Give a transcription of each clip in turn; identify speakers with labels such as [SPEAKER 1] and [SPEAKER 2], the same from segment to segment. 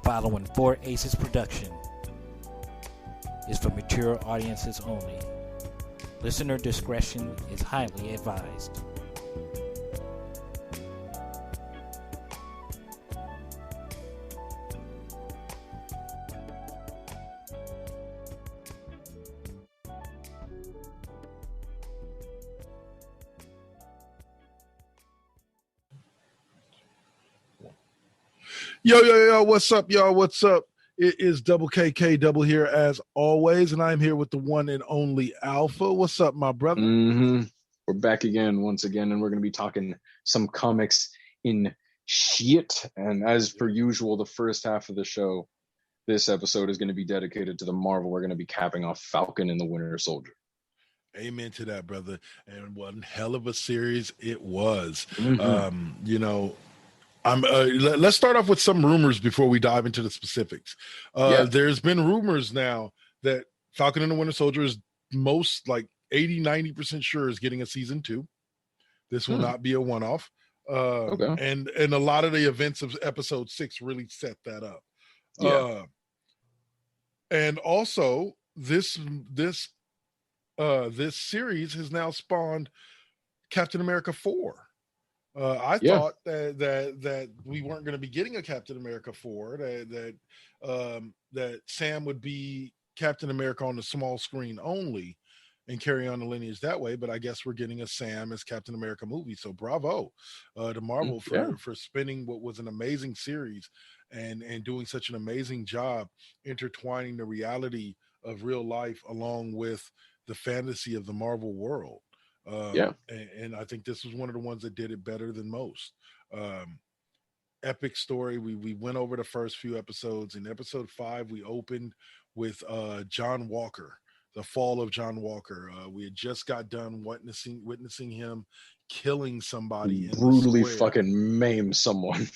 [SPEAKER 1] following 4 Aces production is for mature audiences only. Listener discretion is highly advised.
[SPEAKER 2] Yo, what's up, y'all? What's up? It is Double KK Double here as always, and I'm here with the one and only Alpha. What's up, my brother?
[SPEAKER 3] We're back again, once again, and we're going to be talking some comics in shit. And as per usual, the first half of the show, this episode is going to be dedicated to the Marvel. We're going to be capping off Falcon and the Winter Soldier.
[SPEAKER 2] Amen to that, brother. And one hell of a series it was. Let's start off with some rumors before we dive into the specifics. There's been rumors now that Falcon and the Winter Soldier is most like 80-90% sure is getting a season 2. This will not be a one-off. And a lot of the events of episode 6 really set that up. And also this series has now spawned Captain America 4. I thought that we weren't going to be getting a Captain America 4, that Sam would be Captain America on the small screen only and carry on the lineage that way. But I guess we're getting a Sam as Captain America movie. So bravo to Marvel for spinning what was an amazing series and doing such an amazing job intertwining the reality of real life along with the fantasy of the Marvel world. And I think this was one of the ones that did it better than most. Epic story. We went over the first few episodes. In episode 5, we opened with John Walker, the fall of John Walker. We had just got done witnessing him killing somebody,
[SPEAKER 3] brutally fucking maim someone.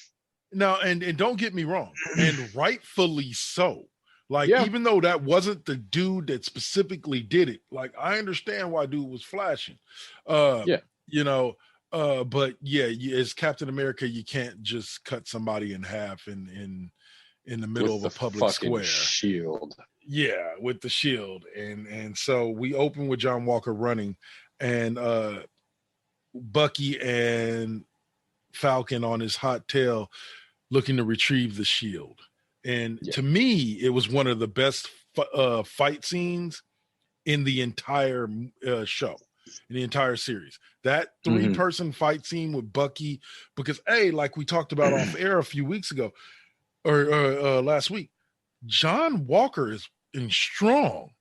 [SPEAKER 2] Now, and don't get me wrong, and rightfully so. Even though that wasn't the dude that specifically did it, I understand why dude was flashing. But as Captain America, you can't just cut somebody in half in the middle of a public square.
[SPEAKER 3] Shield.
[SPEAKER 2] Yeah, with the shield. And so we open with John Walker running and Bucky and Falcon on his hot tail looking to retrieve the shield. And to me, it was one of the best fight scenes in the entire show, in the entire series. That 3-person fight scene with Bucky, because like we talked about off air a few weeks ago, or last week, John Walker is strong.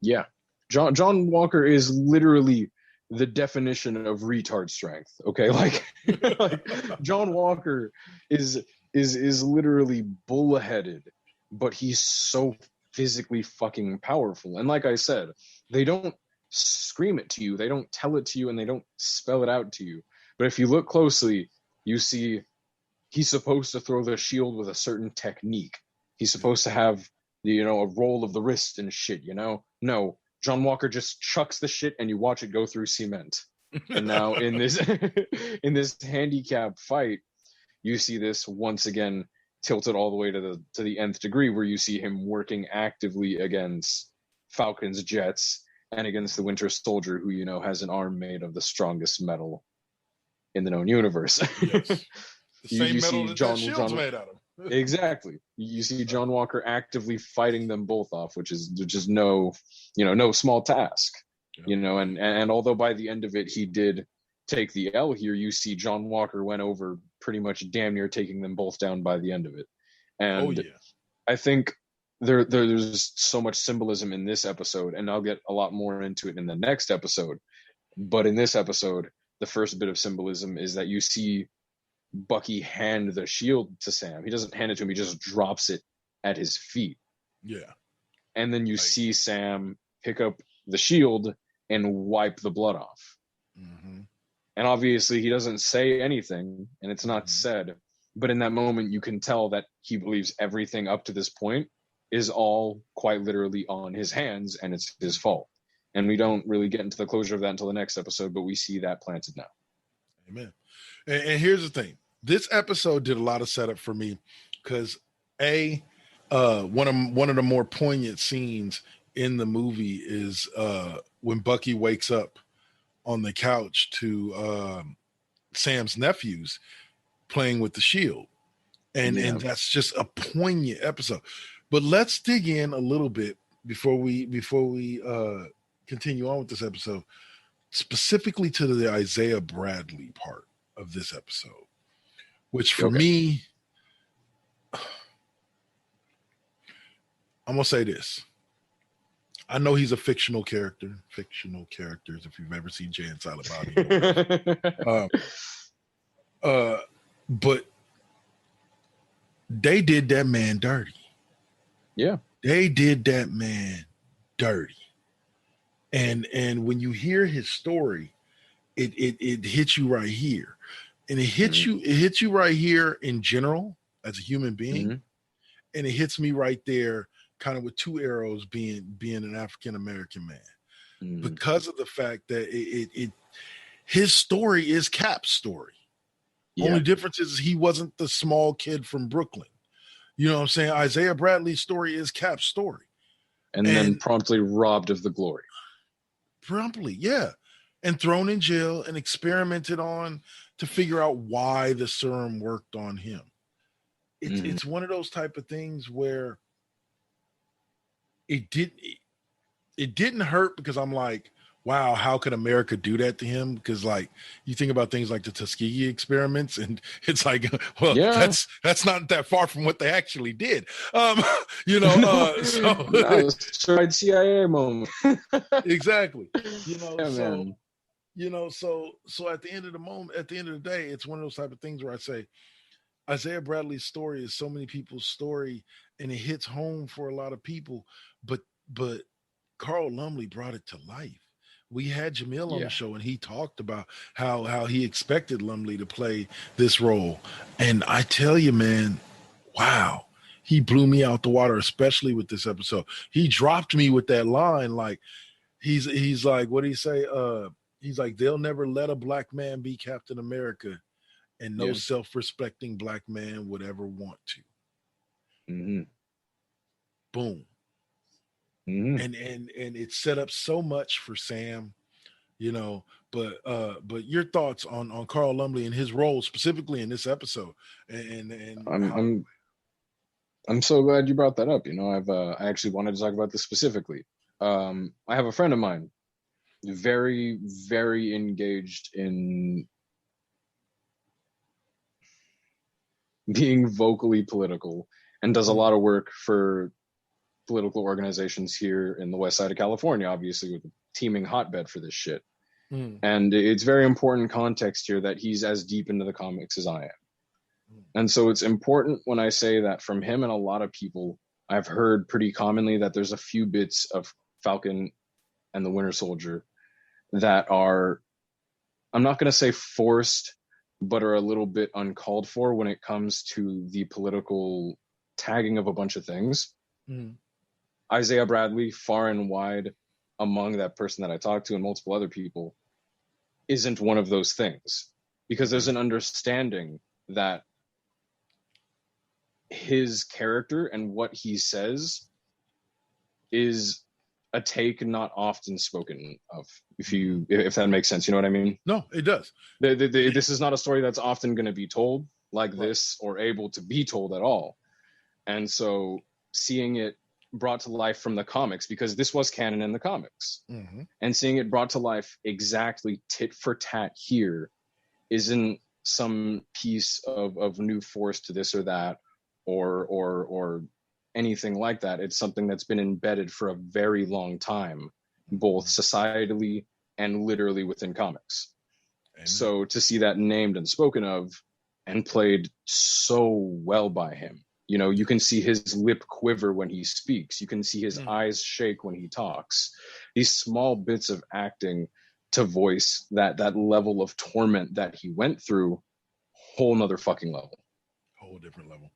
[SPEAKER 2] Yeah,
[SPEAKER 3] John Walker is literally the definition of retard strength. Okay, like John Walker is literally bullheaded, but he's so physically fucking powerful. And like I said, they don't scream it to you, they don't tell it to you, and they don't spell it out to you. But if you look closely, you see he's supposed to throw the shield with a certain technique. He's supposed to have a roll of the wrist and shit, No, John Walker just chucks the shit and you watch it go through cement. And now in this handicap fight, you see this once again tilted all the way to the nth degree, where you see him working actively against Falcon's jets and against the Winter Soldier, who has an arm made of the strongest metal in the known universe.
[SPEAKER 2] Yes. The same metal that shield's made out of.
[SPEAKER 3] Exactly. You see John Walker actively fighting them both off, which is no small task. And although by the end of it he did take the L here, you see John Walker went over pretty much damn near taking them both down by the end of it. And I think there's so much symbolism in this episode, and I'll get a lot more into it in the next episode. But in this episode, the first bit of symbolism is that you see Bucky hand the shield to Sam. He doesn't hand it to him, he just drops it at his feet.
[SPEAKER 2] Yeah.
[SPEAKER 3] And then you see Sam pick up the shield and wipe the blood off.
[SPEAKER 2] Mm-hmm.
[SPEAKER 3] And obviously he doesn't say anything, and it's not said, but in that moment you can tell that he believes everything up to this point is all quite literally on his hands, and it's his fault. And we don't really get into the closure of that until the next episode, but we see that planted now.
[SPEAKER 2] Amen. And here's the thing. This episode did a lot of setup for me because, A, one of the more poignant scenes in the movie is when Bucky wakes up on the couch to Sam's nephews playing with the shield. And that's just a poignant episode. But let's dig in a little bit before we continue on with this episode, specifically to the Isaiah Bradley part of this episode, which for me, I'm gonna say this. I know he's a fictional character. Fictional characters, if you've ever seen Jay and Silent Bob. But they did that man dirty.
[SPEAKER 3] Yeah.
[SPEAKER 2] They did that man dirty. And when you hear his story, it hits you right here. And it hits you right here in general as a human being. And it hits me right there kind of with two arrows being an African American man. Because of the fact that his story is Cap's story. Yeah. Only difference is he wasn't the small kid from Brooklyn. You know what I'm saying? Isaiah Bradley's story is Cap's story.
[SPEAKER 3] And then promptly robbed of the glory.
[SPEAKER 2] Promptly, yeah. And thrown in jail and experimented on to figure out why the serum worked on him. It's one of those type of things where it didn't hurt because I'm like, wow, how could America do that to him? Because like you think about things like the Tuskegee experiments, and it's like, well, that's not that far from what they actually did.
[SPEAKER 3] Tried CIA moment.
[SPEAKER 2] Exactly. So at the end of the day, it's one of those type of things where I say Isaiah Bradley's story is so many people's story, and it hits home for a lot of people, but Carl Lumbly brought it to life. We had Jamil on the show, and he talked about how he expected Lumbly to play this role. And I tell you, man, wow, he blew me out the water, especially with this episode. He dropped me with that line. Like, he's like, what did he say? He's like, they'll never let a black man be Captain America, and no self-respecting black man would ever want to. Boom. And it set up so much for Sam, but your thoughts on Carl Lumbly and his role specifically in this episode. And
[SPEAKER 3] I'm so glad you brought that up. I actually wanted to talk about this specifically. I have a friend of mine, very, very engaged in being vocally political, and does a lot of work for political organizations here in the west side of California, obviously with a teeming hotbed for this shit. And it's very important context here that he's as deep into the comics as I am. And so it's important when I say that from him and a lot of people, I've heard pretty commonly that there's a few bits of Falcon and the Winter Soldier that are, I'm not going to say forced, but are a little bit uncalled for when it comes to the political tagging of a bunch of things. Isaiah Bradley, far and wide among that person that I talked to and multiple other people, isn't one of those things, because there's an understanding that his character and what he says is a take not often spoken of, if that makes sense. You know what I mean?
[SPEAKER 2] No, it does.
[SPEAKER 3] This is not a story that's often going to be told like this, or able to be told at all. And so seeing it brought to life from the comics, because this was canon in the comics, and seeing it brought to life exactly tit for tat here isn't some piece of new force to this or that, or anything like that. It's something that's been embedded for a very long time, both societally and literally within comics. So to see that named and spoken of and played so well by him, you can see his lip quiver when he speaks. You can see his eyes shake when he talks. These small bits of acting to voice that level of torment that he went through, whole nother fucking level.
[SPEAKER 2] Whole different level.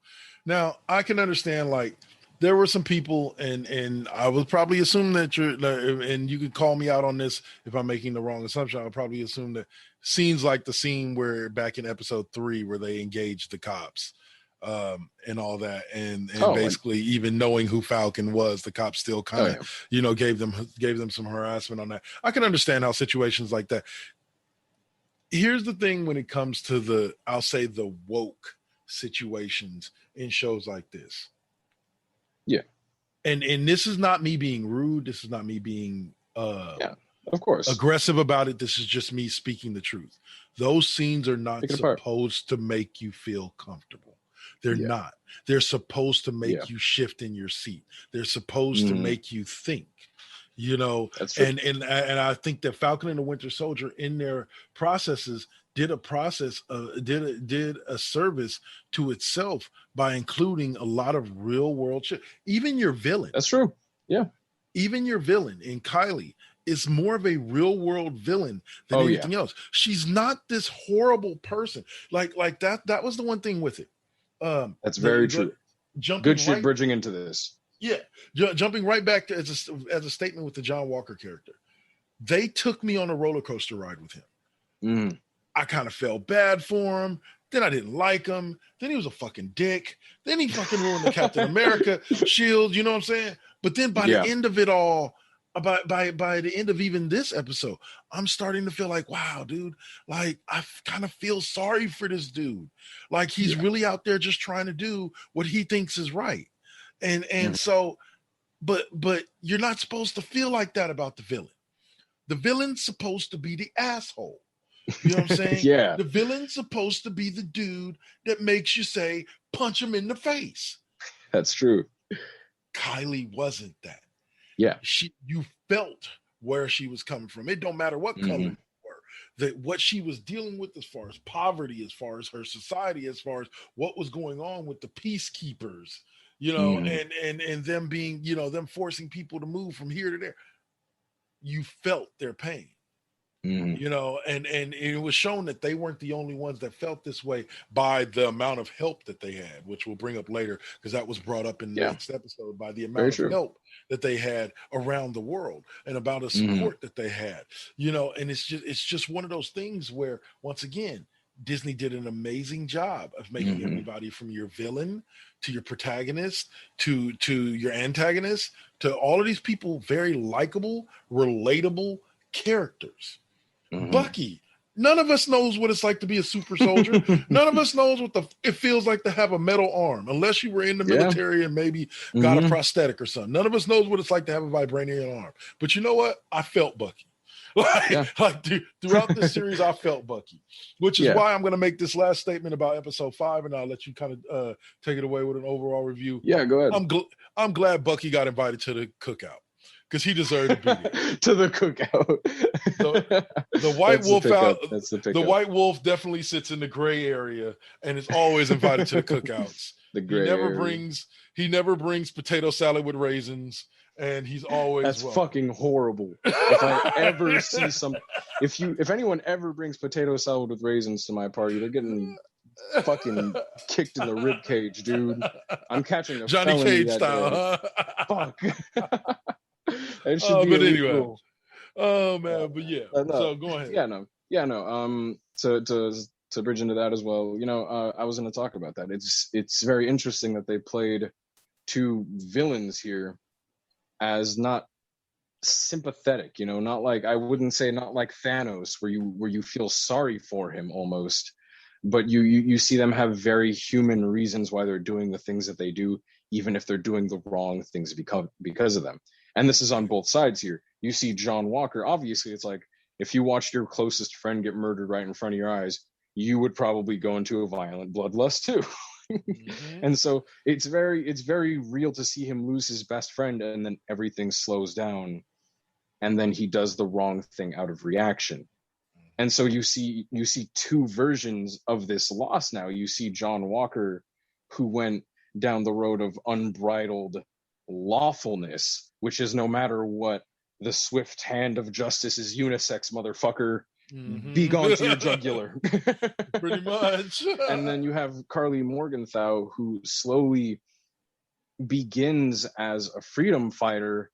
[SPEAKER 2] Now, I can understand, like, there were some people, and I would probably assume that and you could call me out on this if I'm making the wrong assumption. I'll probably assume that scenes like the scene where back in episode 3 where they engaged the cops, and all that, and basically even knowing who Falcon was, the cops still kind of gave them some harassment on that. I can understand how situations like that. Here's the thing when it comes to I'll say the woke situations in shows like this.
[SPEAKER 3] Yeah.
[SPEAKER 2] And this is not me being rude. This is not me being
[SPEAKER 3] of course,
[SPEAKER 2] aggressive about it. This is just me speaking the truth. Those scenes are not supposed to make you feel comfortable. They're not. They're supposed to make you shift in your seat. They're supposed to make you think. That's true. And I think that Falcon and the Winter Soldier in their processes did a service to itself by including a lot of real world shit. Even your villain.
[SPEAKER 3] That's true. Yeah.
[SPEAKER 2] Even your villain in Kylie is more of a real world villain than anything else. She's not this horrible person. Like that. That was the one thing with it.
[SPEAKER 3] That's very true. Good shit bridging into this.
[SPEAKER 2] Yeah, jumping right back to as a statement with the John Walker character. They took me on a roller coaster ride with him. I kind of felt bad for him. Then I didn't like him. Then he was a fucking dick. Then he fucking ruined the Captain America shield. You know what I'm saying? But then by the end of it all, by the end of even this episode, I'm starting to feel like, wow, dude, like I kind of feel sorry for this dude. Like he's really out there just trying to do what he thinks is right. And so, but you're not supposed to feel like that about the villain. The villain's supposed to be the asshole. You know what I'm saying?
[SPEAKER 3] Yeah.
[SPEAKER 2] The villain's supposed to be the dude that makes you say, punch him in the face.
[SPEAKER 3] That's true.
[SPEAKER 2] Kylie wasn't that.
[SPEAKER 3] Yeah.
[SPEAKER 2] You felt where she was coming from. It don't matter what color you were. That what she was dealing with as far as poverty, as far as her society, as far as what was going on with the peacekeepers, and them being, them forcing people to move from here to there. You felt their pain. And it was shown that they weren't the only ones that felt this way by the amount of help that they had, which we'll bring up later because that was brought up in the next episode, by the amount of help that they had around the world and about the support that they had, and it's just one of those things where, once again, Disney did an amazing job of making everybody from your villain to your protagonist to your antagonist to all of these people very likable, relatable characters. Bucky, none of us knows what it's like to be a super soldier. None of us knows what it feels like to have a metal arm, unless you were in the military and maybe got a prosthetic or something. None of us knows what it's like to have a vibranium arm. But you know what? I felt Bucky. Throughout this series, I felt Bucky, which is why I'm going to make this last statement about episode 5, and I'll let you kind of take it away with an overall review.
[SPEAKER 3] Yeah, go ahead.
[SPEAKER 2] I'm glad Bucky got invited to the cookout because he deserved to be there.
[SPEAKER 3] To the cookout.
[SPEAKER 2] The white wolf out. The white wolf definitely sits in the gray area and is always invited to the cookouts. He never brings potato salad with raisins. And he's always
[SPEAKER 3] that's fucking horrible. If I ever see if anyone ever brings potato salad with raisins to my party, they're getting fucking kicked in the rib cage, dude. I'm catching a
[SPEAKER 2] Johnny Cage style.
[SPEAKER 3] Fuck. It should be
[SPEAKER 2] anyway.
[SPEAKER 3] Rule.
[SPEAKER 2] Oh man, but yeah. So go ahead.
[SPEAKER 3] To bridge into that as well, I was going to talk about that. It's very interesting that they played two villains here as not sympathetic, not like, I wouldn't say not like Thanos where you feel sorry for him almost, but you see them have very human reasons why they're doing the things that they do, even if they're doing the wrong things because of them. And this is on both sides here. You see John Walker, obviously it's like, if you watched your closest friend get murdered right in front of your eyes, you would probably go into a violent bloodlust too. And so it's very real to see him lose his best friend, and then everything slows down, and then he does the wrong thing out of reaction. And so you see two versions of this loss now. You see John Walker, who went down the road of unbridled lawfulness, which is no matter what, the swift hand of justice is unisex, motherfucker. Be gone to your jugular.
[SPEAKER 2] Pretty much.
[SPEAKER 3] And then you have Carly Morgenthau, who slowly begins as a freedom fighter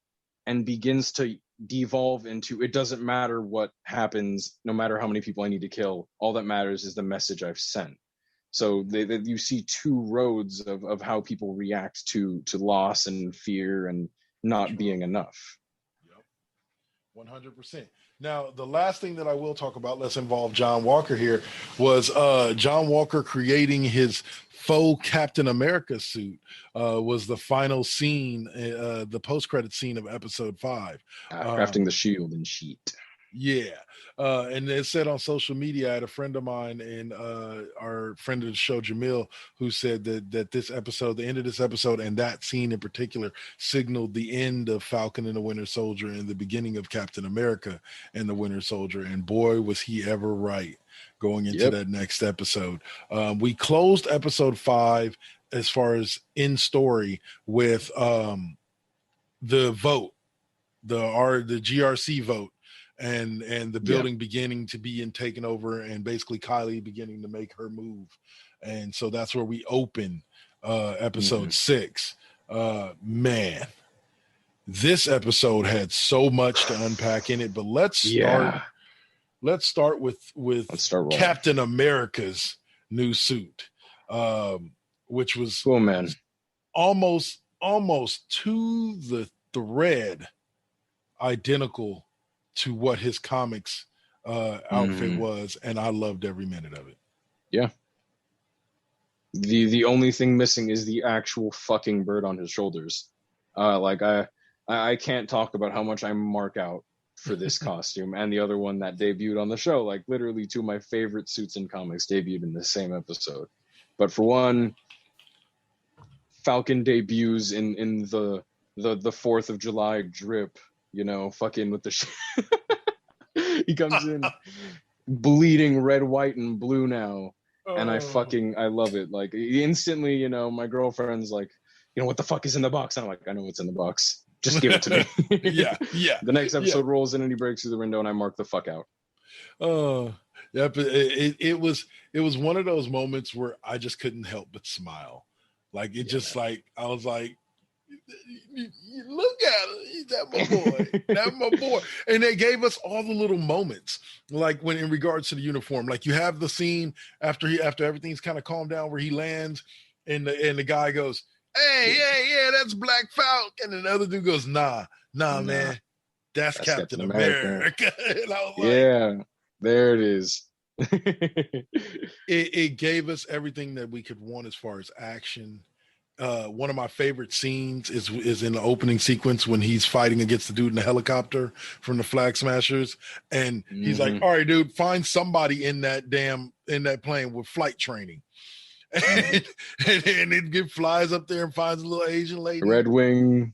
[SPEAKER 3] and begins to devolve into, it doesn't matter what happens, no matter how many people I need to kill, all that matters is the message I've sent. So that you see two roads of how people react to loss and fear and not being enough.
[SPEAKER 2] Yep. 100%. Now, the last thing that I will talk about, let's involve John Walker here, was John Walker creating his faux Captain America suit. Was the final scene, the post-credit scene of episode 5.
[SPEAKER 3] Crafting the shield and sheet.
[SPEAKER 2] Yeah. And it said on social media, I had a friend of mine and our friend of the show, Jamil, who said that this episode, the end of this episode and that scene in particular, signaled the end of Falcon and the Winter Soldier and the beginning of Captain America and the Winter Soldier. And boy, was he ever right going into that next episode. We closed episode 5 as far as in story with the vote, the GRC vote. And the building beginning to be taken over, and basically Kylie beginning to make her move, and so that's where we open episode 6. Man, this episode had so much to unpack in it, but let's start with Captain America's new suit, which was almost to the thread identical to what his comics outfit was, and I loved every minute of it.
[SPEAKER 3] Yeah. The only thing missing is the actual fucking bird on his shoulders. I can't talk about how much I mark out for this costume and the other one that debuted on the show. Like literally two of my favorite suits in comics debuted in the same episode. But for one, Falcon debuts in the 4th of July drip. You know, fucking with the he comes in bleeding red, white, and blue now. And I love it. Like instantly, you know, my girlfriend's like, you know, what the fuck is in the box? And I'm like, I know what's in the box. Just give it to me.
[SPEAKER 2] Yeah.
[SPEAKER 3] The next episode rolls in and he breaks through the window and I mark the fuck out.
[SPEAKER 2] Yeah, but it was one of those moments where I just couldn't help but smile. Like it just like I was like, look at it, that my boy, that my boy. And they gave us all the little moments, like when in regards to the uniform, like you have the scene after everything's kind of calmed down where he lands, and the guy goes, hey, that's Black Falcon, and the other dude goes, nah, man, that's Captain America. And I was like,
[SPEAKER 3] there it is.
[SPEAKER 2] it gave us everything that we could want as far as action. One of my favorite scenes is in the opening sequence when he's fighting against the dude in the helicopter from the Flag Smashers, and he's like, all right, dude, find somebody in that plane with flight training. And it flies up there and finds a little Asian lady,
[SPEAKER 3] Red Wing.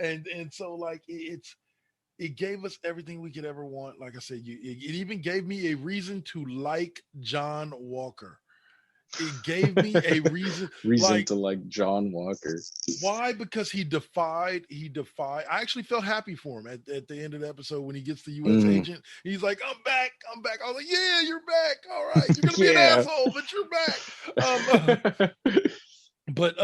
[SPEAKER 2] And so like it gave us everything we could ever want. Like I said, it even gave me a reason to like John Walker. It gave me a reason
[SPEAKER 3] to like John Walker.
[SPEAKER 2] Why? Because he defied. I actually felt happy for him at the end of the episode when he gets the U.S. agent. He's like, I'm back. I was like, yeah, you're back. All right. You're going to be an asshole, but you're back. But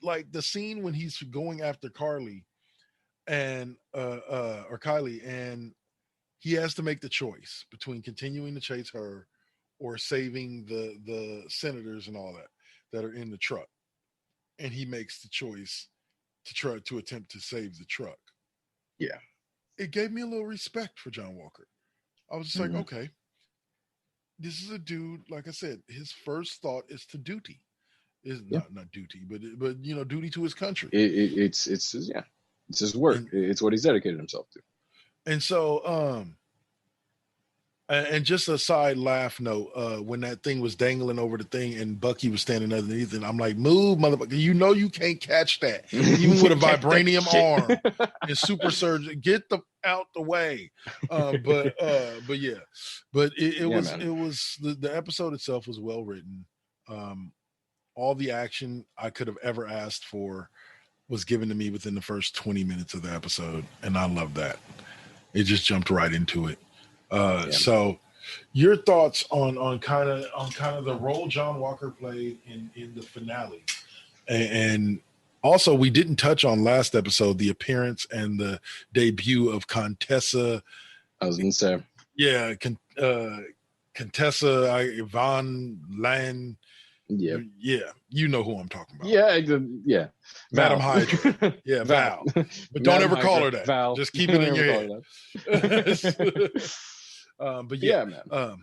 [SPEAKER 2] like the scene when he's going after Carly and or Kylie, and he has to make the choice between continuing to chase her or saving the senators and all that are in the truck, and he makes the choice to try to attempt to save the truck.
[SPEAKER 3] Yeah,
[SPEAKER 2] it gave me a little respect for John Walker. I was just like, okay, this is a dude. Like I said, his first thought is to duty, is not duty, but you know, duty to his country.
[SPEAKER 3] It's his work. It's what he's dedicated himself to.
[SPEAKER 2] And so, and just a side laugh note, when that thing was dangling over the thing and Bucky was standing underneath it, I'm like, move, motherfucker. You know you can't catch that. Even with a vibranium arm and super surgeon. Get out the way. But yeah. But it was the episode itself was well written. All the action I could have ever asked for was given to me within the first 20 minutes of the episode. And I love that. It just jumped right into it. So your thoughts on kind of the role John Walker played in the finale, and also we didn't touch on last episode the appearance and the debut of Contessa.
[SPEAKER 3] I was gonna say,
[SPEAKER 2] Contessa, Yvonne Lan.
[SPEAKER 3] Yeah.
[SPEAKER 2] Yeah, you know who I'm talking about.
[SPEAKER 3] Yeah.
[SPEAKER 2] Madam
[SPEAKER 3] Val.
[SPEAKER 2] Hydra. Yeah, Val. But don't
[SPEAKER 3] Madam
[SPEAKER 2] ever call
[SPEAKER 3] Hydra,
[SPEAKER 2] her that.
[SPEAKER 3] Val.
[SPEAKER 2] Just keep it in your head. But yeah,
[SPEAKER 3] man.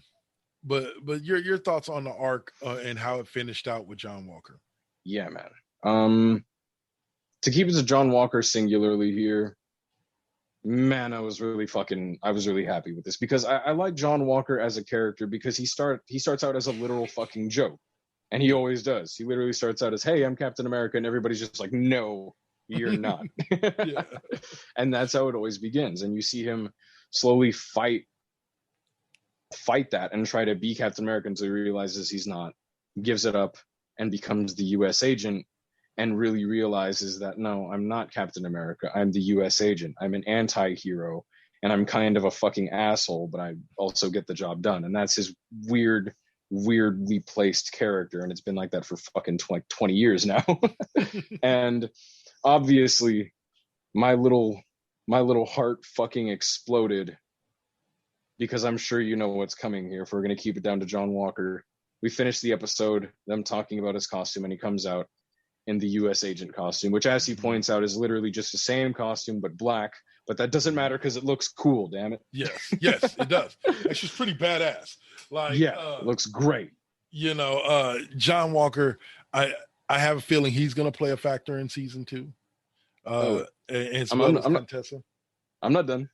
[SPEAKER 2] But your thoughts on the arc and how it finished out with John Walker.
[SPEAKER 3] Yeah, man. To keep it to John Walker singularly here, man, I was really happy with this because I like John Walker as a character because he starts out as a literal fucking joke. And he always does. He literally starts out as, "Hey, I'm Captain America," and everybody's just like, "No, you're not." And that's how it always begins. And you see him slowly fight that and try to be Captain America until he realizes he's not, gives it up and becomes the US agent and really realizes that, no, I'm not Captain America. I'm the US agent. I'm an anti-hero and I'm kind of a fucking asshole, but I also get the job done. And that's his weirdly placed character, and it's been like that for fucking 20 years now. And obviously my little heart fucking exploded because I'm sure you know what's coming here. If we're going to keep it down to John Walker, we finished the episode, them talking about his costume, and he comes out in the US agent costume, which, as he points out, is literally just the same costume but black. But that doesn't matter because it looks cool, damn it.
[SPEAKER 2] Yes, it does. Actually, it's pretty badass. Like,
[SPEAKER 3] it looks great.
[SPEAKER 2] John Walker, I have a feeling he's going to play a factor in season 2. As well as Contessa.
[SPEAKER 3] I'm not done.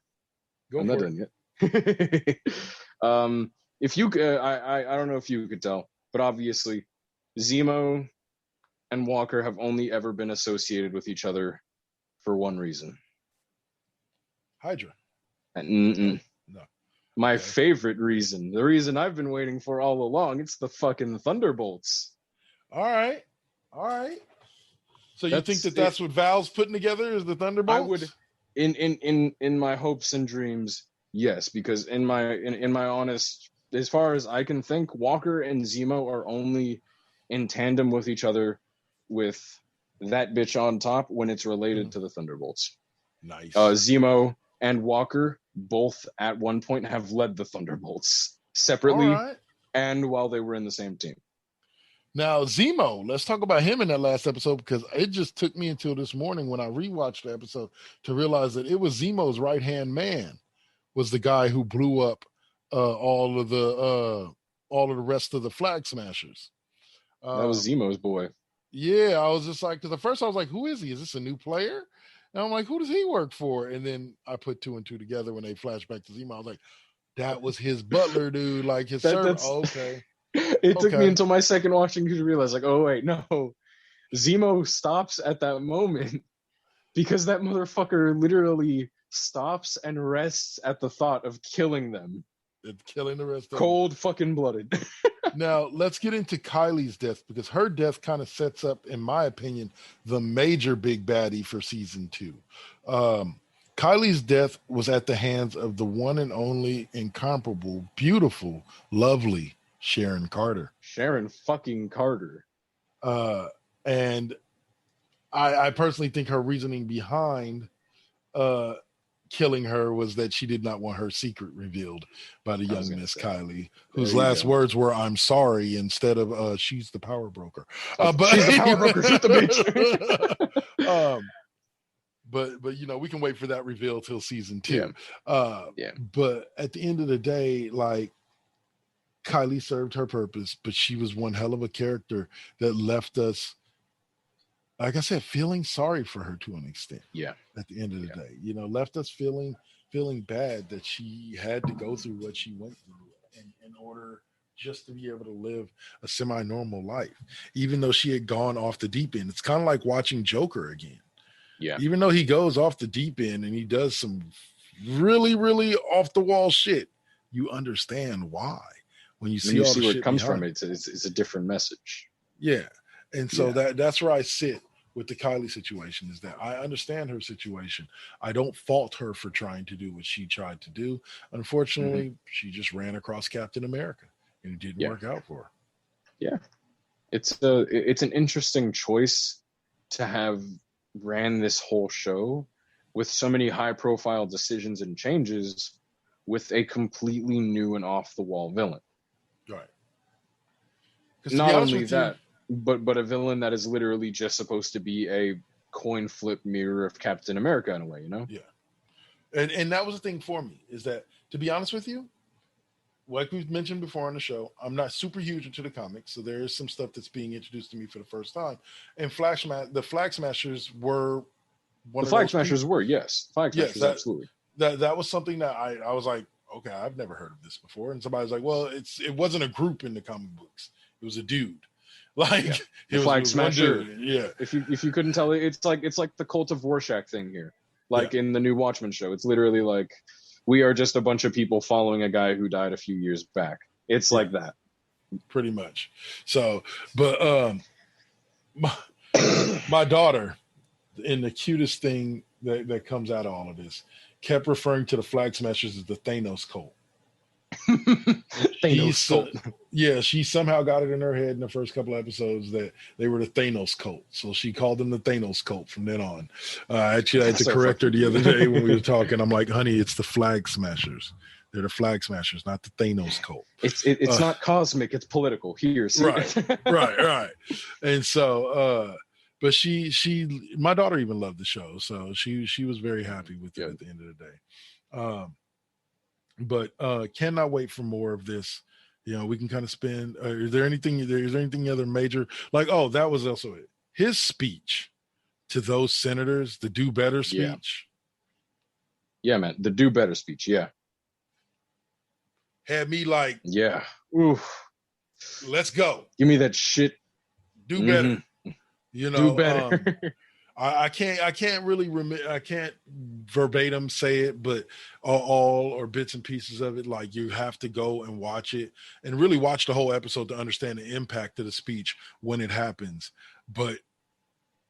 [SPEAKER 3] I'm not done yet. If you, I don't know if you could tell, but obviously, Zemo and Walker have only ever been associated with each other for one reason.
[SPEAKER 2] Hydra.
[SPEAKER 3] No. My favorite reason, the reason I've been waiting for all along, it's the fucking Thunderbolts.
[SPEAKER 2] All right. So you think that's what Val's putting together is the Thunderbolts?
[SPEAKER 3] I would, in my hopes and dreams, yes, because in my honest, as far as I can think, Walker and Zemo are only in tandem with each other with that bitch on top when it's related to the Thunderbolts.
[SPEAKER 2] Nice.
[SPEAKER 3] Zemo and Walker both at one point have led the Thunderbolts separately and while they were in the same team.
[SPEAKER 2] Now, Zemo, let's talk about him in that last episode because it just took me until this morning when I rewatched the episode to realize that it was Zemo's right-hand man was the guy who blew up all of the rest of the Flag Smashers.
[SPEAKER 3] That was Zemo's boy.
[SPEAKER 2] Yeah, I was just like, because at first I was like, who is he? Is this a new player? And I'm like, who does he work for? And then I put 2 and 2 together when they flashed back to Zemo. I was like, that was his butler, dude. Like his servant. Oh, okay.
[SPEAKER 3] It took me until my second watching to realize, like, oh, wait, no. Zemo stops at that moment because that motherfucker literally stops and rests at the thought of killing them.
[SPEAKER 2] Killing the rest of them.
[SPEAKER 3] Cold fucking blooded.
[SPEAKER 2] Now, let's get into Kylie's death because her death kind of sets up, in my opinion, the major big baddie for season 2. Kylie's death was at the hands of the one and only incomparable, beautiful, lovely Sharon Carter.
[SPEAKER 3] Sharon fucking Carter.
[SPEAKER 2] And I personally think her reasoning behind killing her was that she did not want her secret revealed by the young Miss Kylie, whose last words were "I'm sorry" instead of "she's the power broker." But
[SPEAKER 3] she's the power broker. Shoot the bitch.
[SPEAKER 2] But we can wait for that reveal till season 2.
[SPEAKER 3] Yeah.
[SPEAKER 2] But at the end of the day, like, Kylie served her purpose, but she was one hell of a character that left us, like I said, feeling sorry for her to an extent.
[SPEAKER 3] Yeah.
[SPEAKER 2] At the end of the day, left us feeling bad that she had to go through what she went through in order just to be able to live a semi-normal life, even though she had gone off the deep end. It's kind of like watching Joker again.
[SPEAKER 3] Yeah.
[SPEAKER 2] Even though he goes off the deep end and he does some really, really off the wall shit, you understand why. When you see all the
[SPEAKER 3] where
[SPEAKER 2] shit
[SPEAKER 3] it comes
[SPEAKER 2] behind
[SPEAKER 3] from, it's a different message.
[SPEAKER 2] Yeah. And so that's where I sit with the Kylie situation, is that I understand her situation. I don't fault her for trying to do what she tried to do. Unfortunately, she just ran across Captain America and it didn't work out for her.
[SPEAKER 3] Yeah. It's an interesting choice to have ran this whole show with so many high profile decisions and changes with a completely new and off the wall villain.
[SPEAKER 2] Right.
[SPEAKER 3] Not only that, but a villain that is literally just supposed to be a coin flip mirror of Captain America in a way, you know?
[SPEAKER 2] Yeah. And that was the thing for me, is that, to be honest with you, like we've mentioned before on the show, I'm not super huge into the comics, so there is some stuff that's being introduced to me for the first time. And the Flag Smashers were one of those
[SPEAKER 3] Flag Smashers
[SPEAKER 2] people.
[SPEAKER 3] Flag Smashers, absolutely.
[SPEAKER 2] That was something that I was like, okay, I've never heard of this before. And somebody's like, well, it wasn't a group in the comic books. It was a dude. Like,
[SPEAKER 3] yeah.
[SPEAKER 2] The Flag Smasher. Yeah.
[SPEAKER 3] If you couldn't tell, it's like the Cult of Rorschach thing here. Like in the new Watchmen show. It's literally like, we are just a bunch of people following a guy who died a few years back. It's like that.
[SPEAKER 2] Pretty much. So, but my daughter, and the cutest thing that comes out of all of this, kept referring to the Flag Smashers as the Thanos cult.
[SPEAKER 3] Thanos cult.
[SPEAKER 2] Yeah, she somehow got it in her head in the first couple of episodes that they were the Thanos cult. So she called them the Thanos cult from then on. Actually, I had to correct her the other day when we were talking. I'm like, honey, it's the Flag Smashers. They're the Flag Smashers, not the Thanos cult.
[SPEAKER 3] It's not cosmic, it's political. Here, see?
[SPEAKER 2] Right. And so, but my daughter even loved the show, so she was very happy with it at the end of the day. But cannot wait for more of this. You know, we can kind of spend. Is there anything other major? Like, oh, that was also it. His speech to those senators, the do better speech.
[SPEAKER 3] Yeah, man, the do better speech. Yeah,
[SPEAKER 2] had me like,
[SPEAKER 3] yeah, oof,
[SPEAKER 2] let's go.
[SPEAKER 3] Give me that shit.
[SPEAKER 2] Do better. You know,
[SPEAKER 3] do better.
[SPEAKER 2] I can't really I can't verbatim say it, but all or bits and pieces of it, like, you have to go and watch it and really watch the whole episode to understand the impact of the speech when it happens. But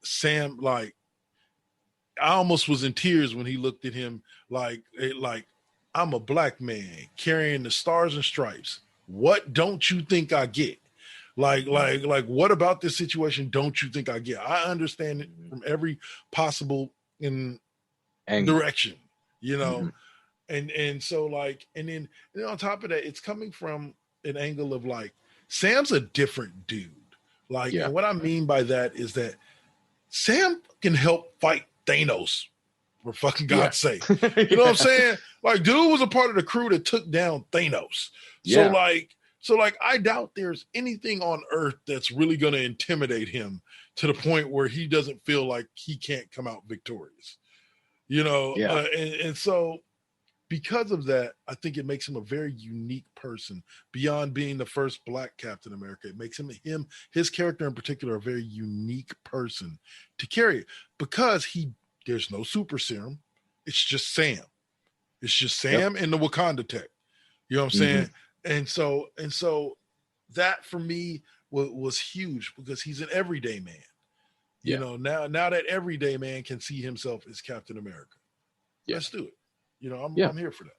[SPEAKER 2] Sam, like, I almost was in tears when he looked at him like I'm a black man carrying the stars and stripes. What don't you think I get? Like, what about this situation don't you think I get? I understand it from every possible direction, you know? And so, like, and then on top of that, it's coming from an angle of, like, Sam's a different dude. Like, and what I mean by that is that Sam can help fight Thanos, for fucking God's sake. You know what I'm saying? Like, dude was a part of the crew that took down Thanos. So, I doubt there's anything on Earth that's really going to intimidate him to the point where he doesn't feel like he can't come out victorious. You know? And so, because of that, I think it makes him a very unique person. Beyond being the first black Captain America, it makes his character in particular, a very unique person to carry it. Because there's no super serum. It's just Sam. It's just Sam and the Wakanda tech. You know what I'm saying? And so that for me was huge, because he's an everyday man. You know, now that everyday man can see himself as Captain America. Let's do it. You know, I'm here for that.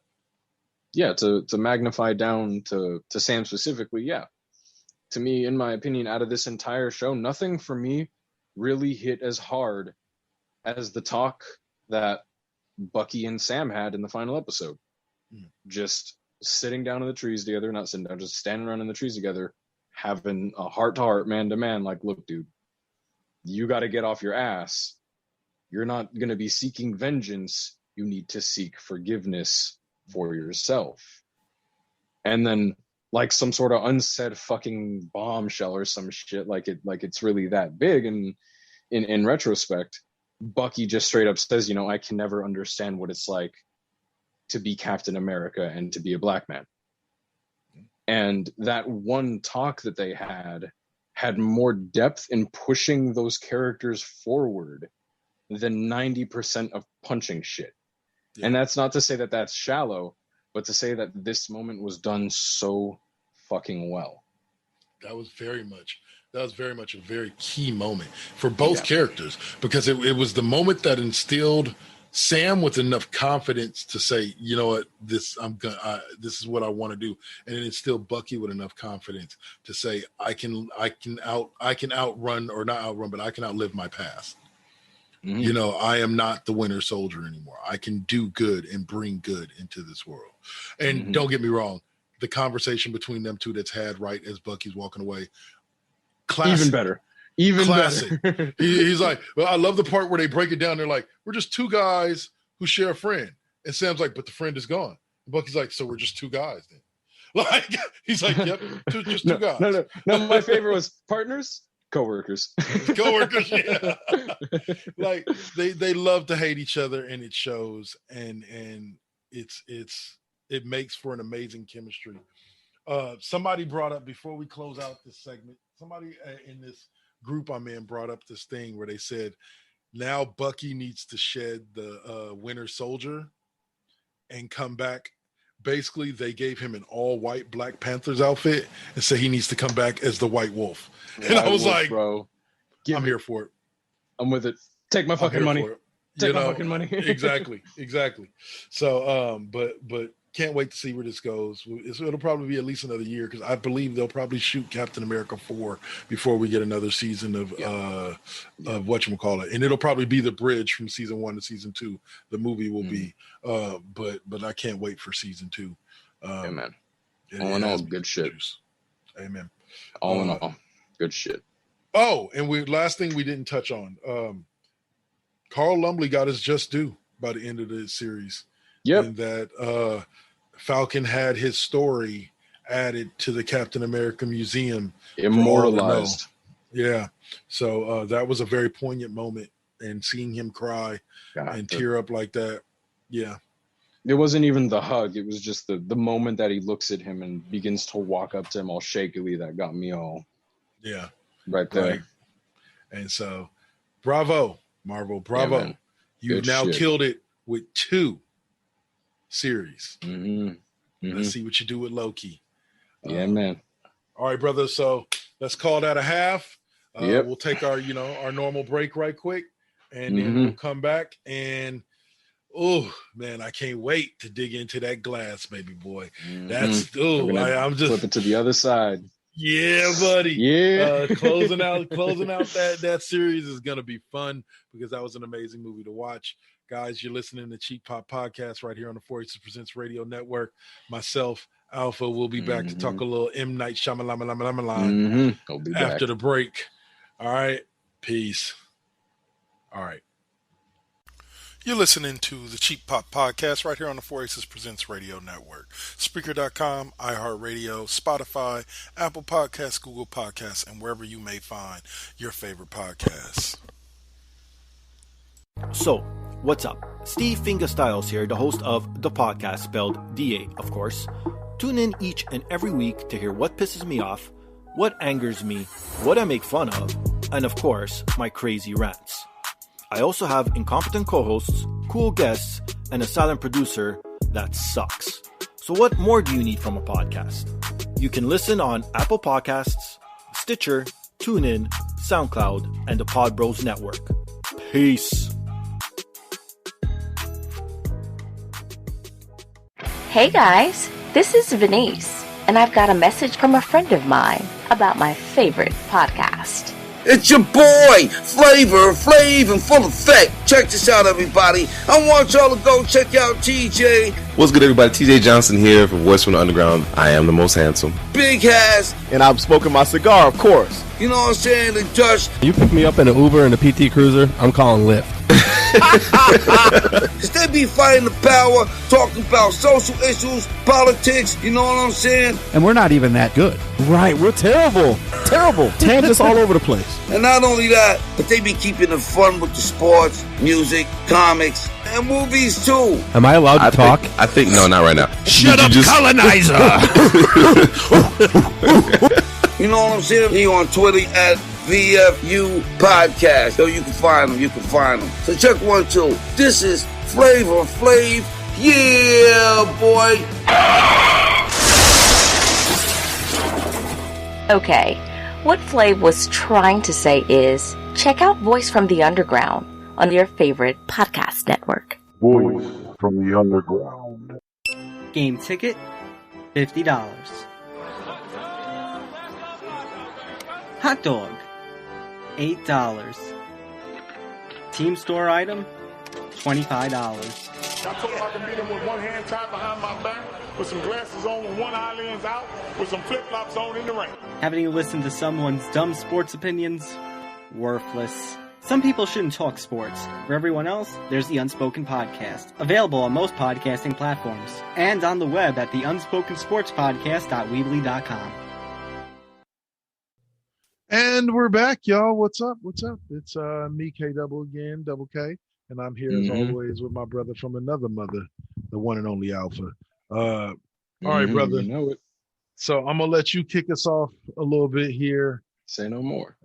[SPEAKER 3] Yeah, to magnify down to Sam specifically, to me, in my opinion, out of this entire show, nothing for me really hit as hard as the talk that Bucky and Sam had in the final episode. Just sitting down in the trees together, not sitting down, just standing around in the trees together, having a heart-to-heart, man-to-man, like, look, dude, you got to get off your ass. You're not going to be seeking vengeance. You need to seek forgiveness for yourself. And then, like, some sort of unsaid fucking bombshell or some shit, like it's really that big. And in retrospect, Bucky just straight up says, you know, I can never understand what it's like to be Captain America and to be a black man. And that one talk that they had more depth in pushing those characters forward than 90% of punching shit. And that's not to say that that's shallow, but to say that this moment was done so fucking well.
[SPEAKER 2] That was very much a very key moment for both characters, because it was the moment that instilled Sam with enough confidence to say, you know what, this is what I want to do, and it instilled Bucky with enough confidence to say, I can outrun, or not outrun, but I can outlive my past. You know, I am not the Winter Soldier anymore. I can do good and bring good into this world. And don't get me wrong, the conversation between them two that's had right as Bucky's walking away. Classic.
[SPEAKER 3] Even better. Even
[SPEAKER 2] classic.
[SPEAKER 3] better.
[SPEAKER 2] He's like, well, I love the part where they break it down. They're like, we're just two guys who share a friend. And Sam's like, but the friend is gone. And Bucky's like, so we're just two guys then. Like, he's like, yep, just two guys.
[SPEAKER 3] No, my favorite was partners, coworkers.
[SPEAKER 2] Coworkers, yeah. Like they love to hate each other, and it shows, and it makes for an amazing chemistry. Somebody brought up, before we close out this segment, somebody in this group I'm in brought up this thing where they said, now Bucky needs to shed the Winter Soldier and come back. Basically, they gave him an all-white Black Panthers outfit and said he needs to come back as the White Wolf. And I was like, bro, I'm here for it.
[SPEAKER 3] I'm with it. Take my fucking money. Take my fucking money.
[SPEAKER 2] Exactly. So, but can't wait to see where this goes. It'll probably be at least another year, because I believe they'll probably shoot Captain America 4 before we get another season of whatchamacallit. And it'll probably be the bridge from season 1 to season 2. The movie will be, but I can't wait for season 2.
[SPEAKER 3] Amen. All in all, good shit.
[SPEAKER 2] Amen.
[SPEAKER 3] All in all, good shit.
[SPEAKER 2] Oh, and last thing we didn't touch on. Carl Lumbly got his just due by the end of the series.
[SPEAKER 3] Yep.
[SPEAKER 2] And that Falcon had his story added to the Captain America Museum.
[SPEAKER 3] Immortalized.
[SPEAKER 2] Yeah. So that was a very poignant moment. And seeing him cry and tear up like that. Yeah.
[SPEAKER 3] It wasn't even the hug. It was just the moment that he looks at him and begins to walk up to him all shakily that got me all.
[SPEAKER 2] Yeah.
[SPEAKER 3] Right there. Right.
[SPEAKER 2] And so, bravo, Marvel. Bravo. Yeah, you've now killed it with 2 series. Let's see what you do with Loki.
[SPEAKER 3] Yeah, man.
[SPEAKER 2] All right, brother. So let's call that a half. We'll take our normal break right quick, and then we'll come back. And oh man, I can't wait to dig into that glass, baby boy. That's I'm just
[SPEAKER 3] flip it to the other side.
[SPEAKER 2] Yeah, buddy.
[SPEAKER 3] Yeah.
[SPEAKER 2] Closing out that series is gonna be fun, because that was an amazing movie to watch. Guys, you're listening to Cheap Pop Podcast right here on the 486 Presents Radio Network. Myself, Alpha, will be back to talk a little M.Night Shyamalan after the break. All right. Peace. All right. You're listening to the Cheap Pop Podcast right here on the 486 Presents Radio Network. Spreaker.com, iHeartRadio, Spotify, Apple Podcasts, Google Podcasts, and wherever you may find your favorite podcasts.
[SPEAKER 4] So, what's up? Steve Fingerstyles here, the host of the podcast, spelled DA, of course. Tune in each and every week to hear what pisses me off, what angers me, what I make fun of, and of course, my crazy rants. I also have incompetent co-hosts, cool guests, and a silent producer that sucks. So what more do you need from a podcast? You can listen on Apple Podcasts, Stitcher, TuneIn, SoundCloud, and the Pod Bros Network. Peace.
[SPEAKER 5] Hey guys, this is Venice, and I've got a message from a friend of mine about my favorite podcast.
[SPEAKER 6] It's your boy, Flavor Flav in full effect. Check this out, everybody. I want y'all to go check out TJ.
[SPEAKER 7] What's good, everybody? TJ Johnson here for Voice from the Underground. I am the most handsome.
[SPEAKER 6] Big Hass.
[SPEAKER 8] And I'm smoking my cigar, of course.
[SPEAKER 6] You know what I'm saying? The Dutch.
[SPEAKER 8] You pick me up in an Uber and a PT Cruiser, I'm calling Lyft.
[SPEAKER 6] Cause they be fighting the power, talking about social issues, politics, you know what I'm saying?
[SPEAKER 9] And we're not even that good.
[SPEAKER 8] Right, we're terrible. Terrible. Tangents all over the place.
[SPEAKER 6] And not only that, but they be keeping it fun with the sports, music, comics, and movies too.
[SPEAKER 8] Am I allowed to talk?
[SPEAKER 7] I think no, not right now.
[SPEAKER 9] Shut up, colonizer!
[SPEAKER 6] You know what I'm saying? He on Twitter at VFU Podcast. So you can find them. So check 1, 2. This is Flavor Flav. Yeah, boy.
[SPEAKER 5] Okay, what Flav was trying to say is, check out Voice from the Underground on your favorite podcast network.
[SPEAKER 10] Voice from the Underground.
[SPEAKER 11] Game ticket, $50. Hot dog, $8. Team store item, $25.
[SPEAKER 12] I told him I can beat him with one hand tied behind my back, with some glasses on, with one eye lens out, with some flip-flops on in the ring.
[SPEAKER 11] Having to listen to someone's dumb sports opinions? Worthless. Some people shouldn't talk sports. For everyone else, there's the Unspoken Podcast, available on most podcasting platforms, and on the web at theUnspokenSportsPodcast.weebly.com.
[SPEAKER 2] And we're back, y'all. What's up? What's up? It's me, K Double again, Double K, and I'm here as always with my brother from another mother, the one and only Alpha. All right, brother.
[SPEAKER 3] You know it.
[SPEAKER 2] So I'm gonna let you kick us off a little bit here.
[SPEAKER 3] Say no more.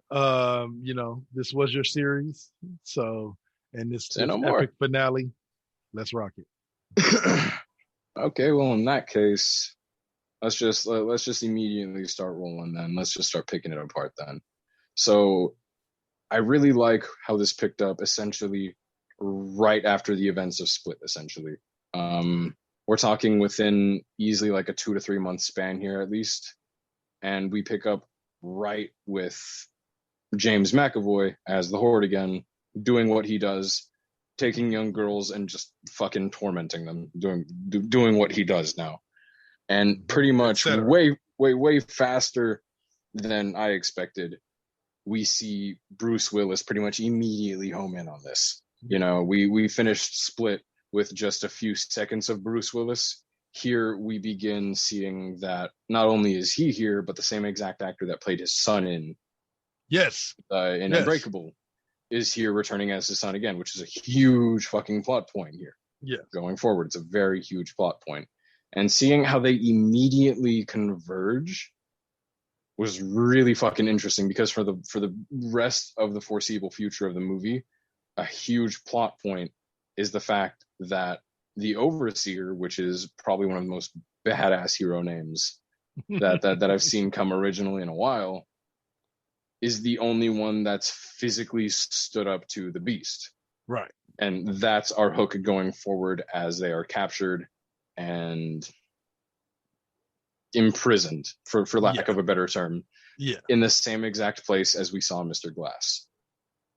[SPEAKER 2] This was your series, so and this
[SPEAKER 3] no
[SPEAKER 2] epic
[SPEAKER 3] more.
[SPEAKER 2] finale. Let's rock it.
[SPEAKER 3] Okay, well, in that case, let's just immediately start rolling. Then let's just start picking it apart. Then, so I really like how this picked up essentially right after the events of Split. Essentially, we're talking within easily like a 2 to 3 month span here at least, and we pick up right with James McAvoy as the Horde again, doing what he does, taking young girls and just fucking tormenting them, doing what he does now, and pretty much way faster than I expected. We see Bruce Willis pretty much immediately home in on this. You know, we finished Split with just a few seconds of Bruce Willis. Here we begin seeing that not only is he here, but the same exact actor that played his son in Unbreakable is here returning as his son again, which is a huge fucking plot point here.
[SPEAKER 2] Yeah.
[SPEAKER 3] Going forward, it's a very huge plot point. And seeing how they immediately converge was really fucking interesting, because for the rest of the foreseeable future of the movie, a huge plot point is the fact that the Overseer, which is probably one of the most badass hero names that I've seen come originally in a while, is the only one that's physically stood up to the Beast.
[SPEAKER 2] Right.
[SPEAKER 3] And that's our hook going forward as they are captured and imprisoned, for lack of a better term, in the same exact place as we saw Mr. Glass.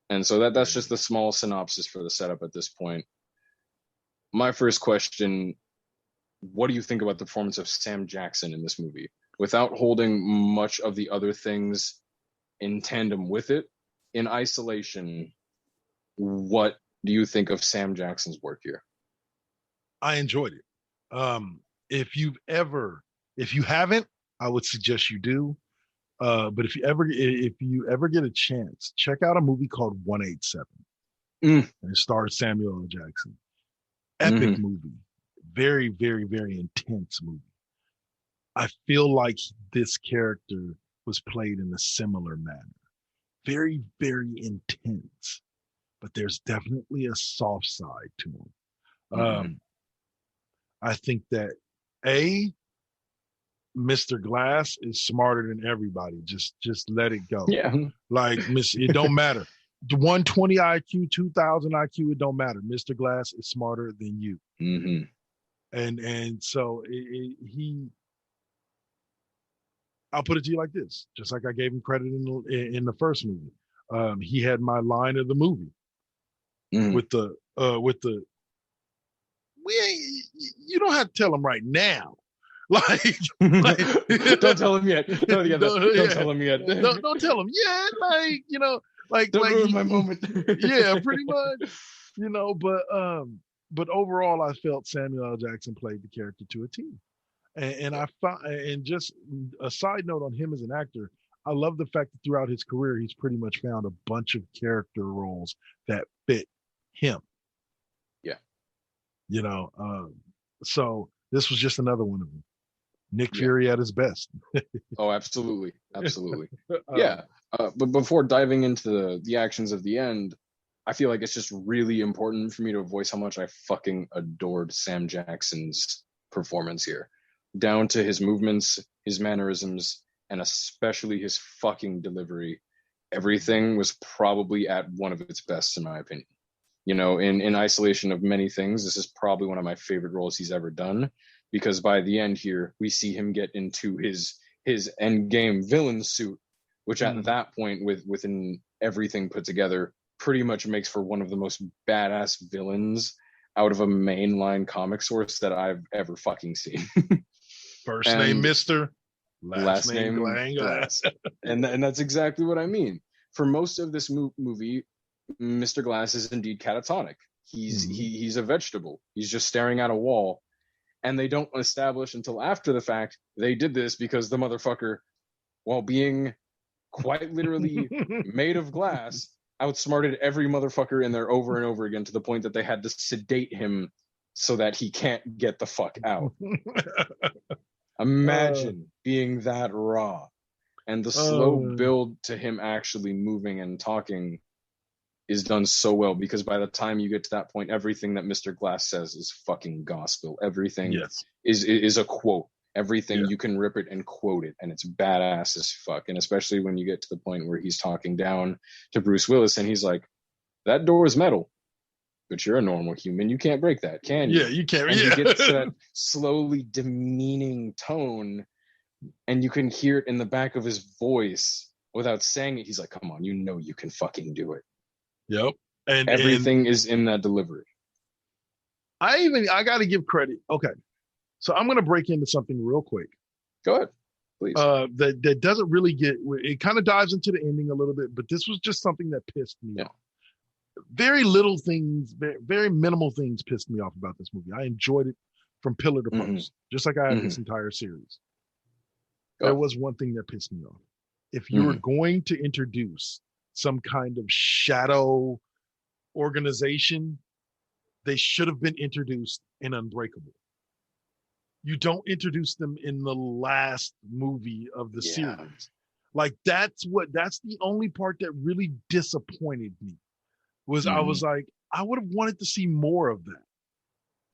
[SPEAKER 3] And so that's just the small synopsis for the setup at this point. My first question, what do you think about the performance of Sam Jackson in this movie? Without holding much of the other things in tandem with it, in isolation, what do you think of Sam Jackson's work here?
[SPEAKER 2] I enjoyed it. If you haven't, I would suggest you do. But if you ever get a chance, check out a movie called 187. And it stars Samuel L. Jackson. Epic movie. Very, very, very intense movie. I feel like this character was played in a similar manner. Very, very intense. But there's definitely a soft side to him. I think that Mr. Glass is smarter than everybody. Just let it go.
[SPEAKER 3] Yeah.
[SPEAKER 2] Like, it don't matter. 120 IQ, 2000 IQ, it don't matter. Mr. Glass is smarter than you. And so I'll put it to you like this, just like I gave him credit in the first movie. He had my line of the movie with the you don't have to tell him right now. Like
[SPEAKER 3] don't tell him yet. Don't tell him yet.
[SPEAKER 2] Don't tell him yet. Like, you know, like
[SPEAKER 3] don't ruin my moment.
[SPEAKER 2] Yeah, pretty much. You know, but overall, I felt Samuel L. Jackson played the character to a T. And I found, and just a side note on him as an actor, I love the fact that throughout his career, he's pretty much found a bunch of character roles that fit him.
[SPEAKER 3] Yeah.
[SPEAKER 2] You know, so this was just another one of them. Nick Fury at his best.
[SPEAKER 3] Oh, absolutely. Absolutely. Yeah. But before diving into the actions of the end, I feel like it's just really important for me to voice how much I fucking adored Sam Jackson's performance here. Down to his movements, his mannerisms, and especially his fucking delivery. Everything was probably at one of its best, in my opinion. You know, in isolation of many things, this is probably one of my favorite roles he's ever done, because by the end here, we see him get into his end game villain suit, which at that point, within everything put together, pretty much makes for one of the most badass villains out of a mainline comic source that I've ever fucking seen.
[SPEAKER 2] First name Mr. Last name
[SPEAKER 3] Glass. and that's exactly what I mean. For most of this movie, Mr. Glass is indeed catatonic. He's a vegetable. He's just staring at a wall. And they don't establish until after the fact they did this because the motherfucker, while being quite literally made of glass, outsmarted every motherfucker in there over and over again to the point that they had to sedate him so that he can't get the fuck out. Imagine being that raw. And the slow build to him actually moving and talking is done so well, because by the time you get to that point, everything that Mr. Glass says is fucking gospel. Everything is a quote. Everything you can rip it and quote it, and it's badass as fuck. And especially when you get to the point where he's talking down to Bruce Willis and he's like, that door is metal, but you're a normal human. You can't break that, can you?
[SPEAKER 2] Yeah, you can't.
[SPEAKER 3] And he gets to that slowly demeaning tone, and you can hear it in the back of his voice without saying it. He's like, come on, you know you can fucking do it.
[SPEAKER 2] Yep. And
[SPEAKER 3] everything is in that delivery.
[SPEAKER 2] I got to give credit. Okay. So I'm going to break into something real quick.
[SPEAKER 3] Go ahead, please.
[SPEAKER 2] That doesn't really it kind of dives into the ending a little bit, but this was just something that pissed me off. Very little things, very minimal things pissed me off about this movie. I enjoyed it from pillar to post, just like I had this entire series. There was one thing that pissed me off. If you were going to introduce some kind of shadow organization, they should have been introduced in Unbreakable. You don't introduce them in the last movie of the series. Like that's the only part that really disappointed me. I was like, I would have wanted to see more of that.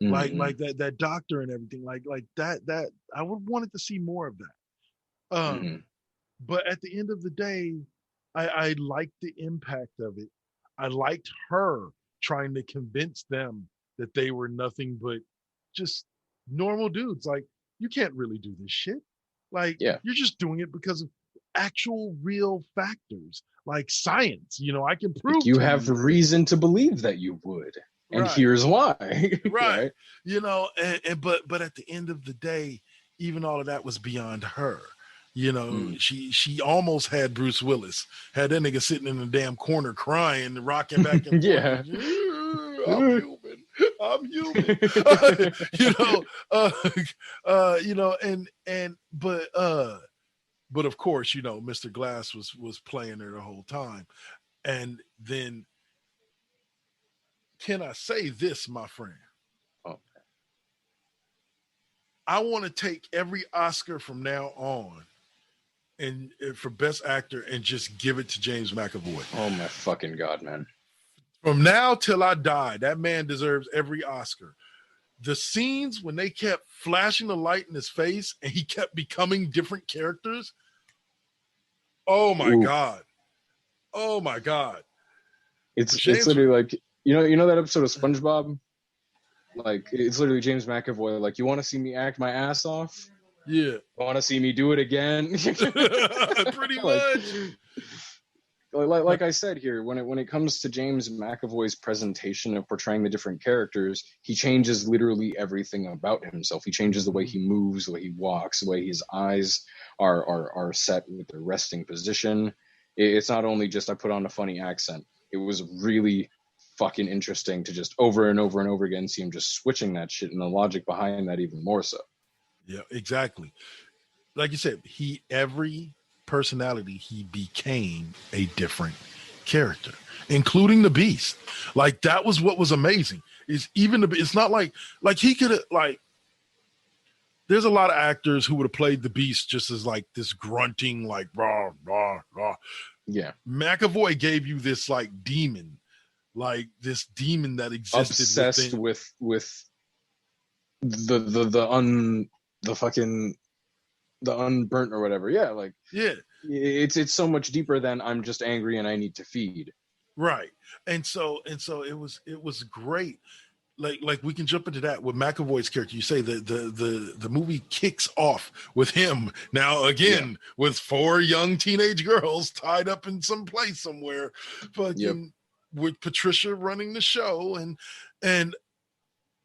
[SPEAKER 2] Like that doctor and everything. Like that I would have wanted to see more of that. But at the end of the day, I liked the impact of it. I liked her trying to convince them that they were nothing but just normal dudes. Like, you can't really do this shit. Like, you're just doing it because of actual real factors, like science. I can prove
[SPEAKER 3] you have reason to believe that you would. And here's why.
[SPEAKER 2] Right. But at the end of the day, even all of that was beyond her. She almost had Bruce Willis, had that nigga sitting in the damn corner crying and rocking back and forth. I'm human. But of course, Mr. Glass was playing her the whole time. And then, can I say this, my friend?
[SPEAKER 3] Okay.
[SPEAKER 2] I want to take every Oscar from now on and for Best Actor and just give it to James McAvoy.
[SPEAKER 3] Oh my fucking God, man.
[SPEAKER 2] From now till I die, that man deserves every Oscar. The scenes when they kept flashing the light in his face and he kept becoming different characters. Oh my God. Oh my God.
[SPEAKER 3] It's literally like, you know that episode of SpongeBob? Like, it's literally James McAvoy. Like, you want to see me act my ass off?
[SPEAKER 2] Yeah.
[SPEAKER 3] Want to see me do it again?
[SPEAKER 2] Pretty much.
[SPEAKER 3] Like I said here, when it comes to James McAvoy's presentation of portraying the different characters, he changes literally everything about himself. He changes the way he moves, the way he walks, the way his eyes are set with their resting position. It's not only just I put on a funny accent. It was really fucking interesting to just over and over and over again see him just switching that shit, and the logic behind that even more so.
[SPEAKER 2] Yeah, exactly. Like you said, every personality he became a different character, including the Beast. Like, that was what was amazing. It's not like he could have, there's a lot of actors who would have played the Beast just as like this grunting, like rah rah rah.
[SPEAKER 3] Yeah,
[SPEAKER 2] McAvoy gave you this like demon, that existed,
[SPEAKER 3] obsessed with the unburnt or whatever. It's so much deeper than I'm just angry and I need to feed.
[SPEAKER 2] Right. And so it was great. Like we can jump into that with McAvoy's character. You say the movie kicks off with him now again with 4 young teenage girls tied up in some place somewhere, with Patricia running the show, and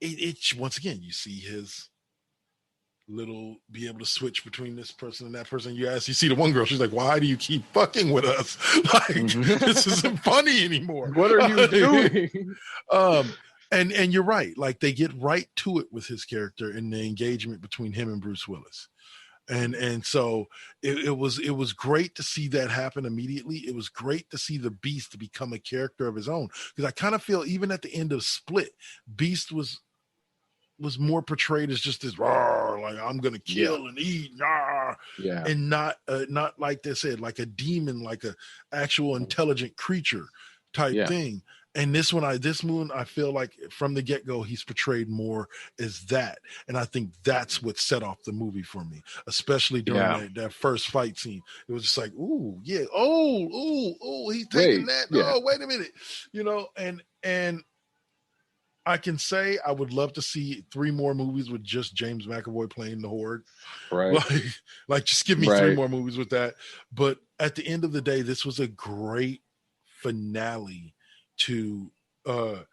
[SPEAKER 2] it once again, you see his little be able to switch between this person and that person. You see the one girl, she's like, why do you keep fucking with us? Like, this isn't funny anymore.
[SPEAKER 3] What are you doing?
[SPEAKER 2] And you're right. Like, they get right to it with his character and the engagement between him and Bruce Willis. And so it was great to see that happen immediately. It was great to see the Beast to become a character of his own, because I kind of feel even at the end of Split, Beast was more portrayed as just this raw, like I'm gonna kill and eat, and not like they said, like a demon, like a actual intelligent creature type thing. And this one, I feel like from the get-go, he's portrayed more as that. And I think that's what set off the movie for me, especially during that first fight scene. It was just like, ooh, yeah, oh, he's taking that. Yeah. Oh, wait a minute. And I can say I would love to see 3 more movies with just James McAvoy playing the Horde. Right. Like just give me 3 more movies with that. But at the end of the day, this was a great finale to a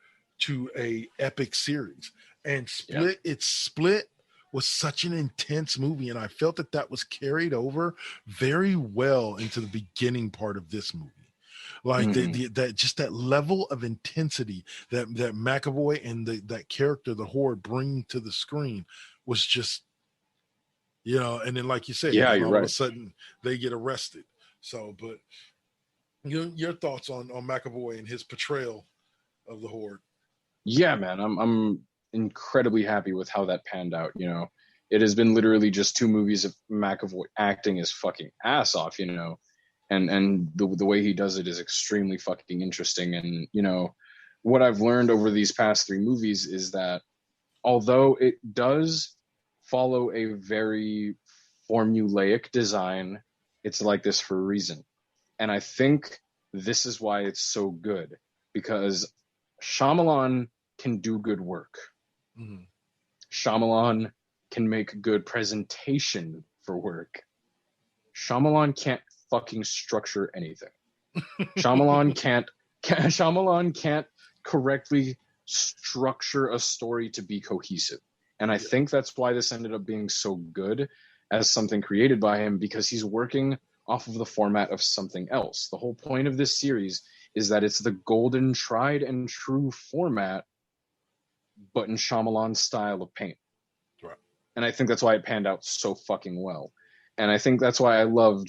[SPEAKER 2] epic series. And Split was such an intense movie, and I felt that was carried over very well into the beginning part of this movie. Like that level of intensity that McAvoy and that character, the Horde, bring to the screen was just, and then like you said, all of a sudden they get arrested. So, but your thoughts on McAvoy and his portrayal of the Horde?
[SPEAKER 3] Yeah, man, I'm incredibly happy with how that panned out. It has been literally just 2 movies of McAvoy acting his fucking ass off, and the way he does it is extremely fucking interesting. And what I've learned over these past 3 movies is that although it does follow a very formulaic design, it's like this for a reason. And I think this is why it's so good, because Shyamalan can do good work. Shyamalan can make good presentation for work. Shyamalan can't fucking structure anything. Shyamalan can't correctly structure a story to be cohesive. And I think that's why this ended up being so good as something created by him, because he's working off of the format of something else. The whole point of this series is that it's the golden tried and true format, but in Shyamalan's style of paint. Right. And I think that's why it panned out so fucking well. And I think that's why I love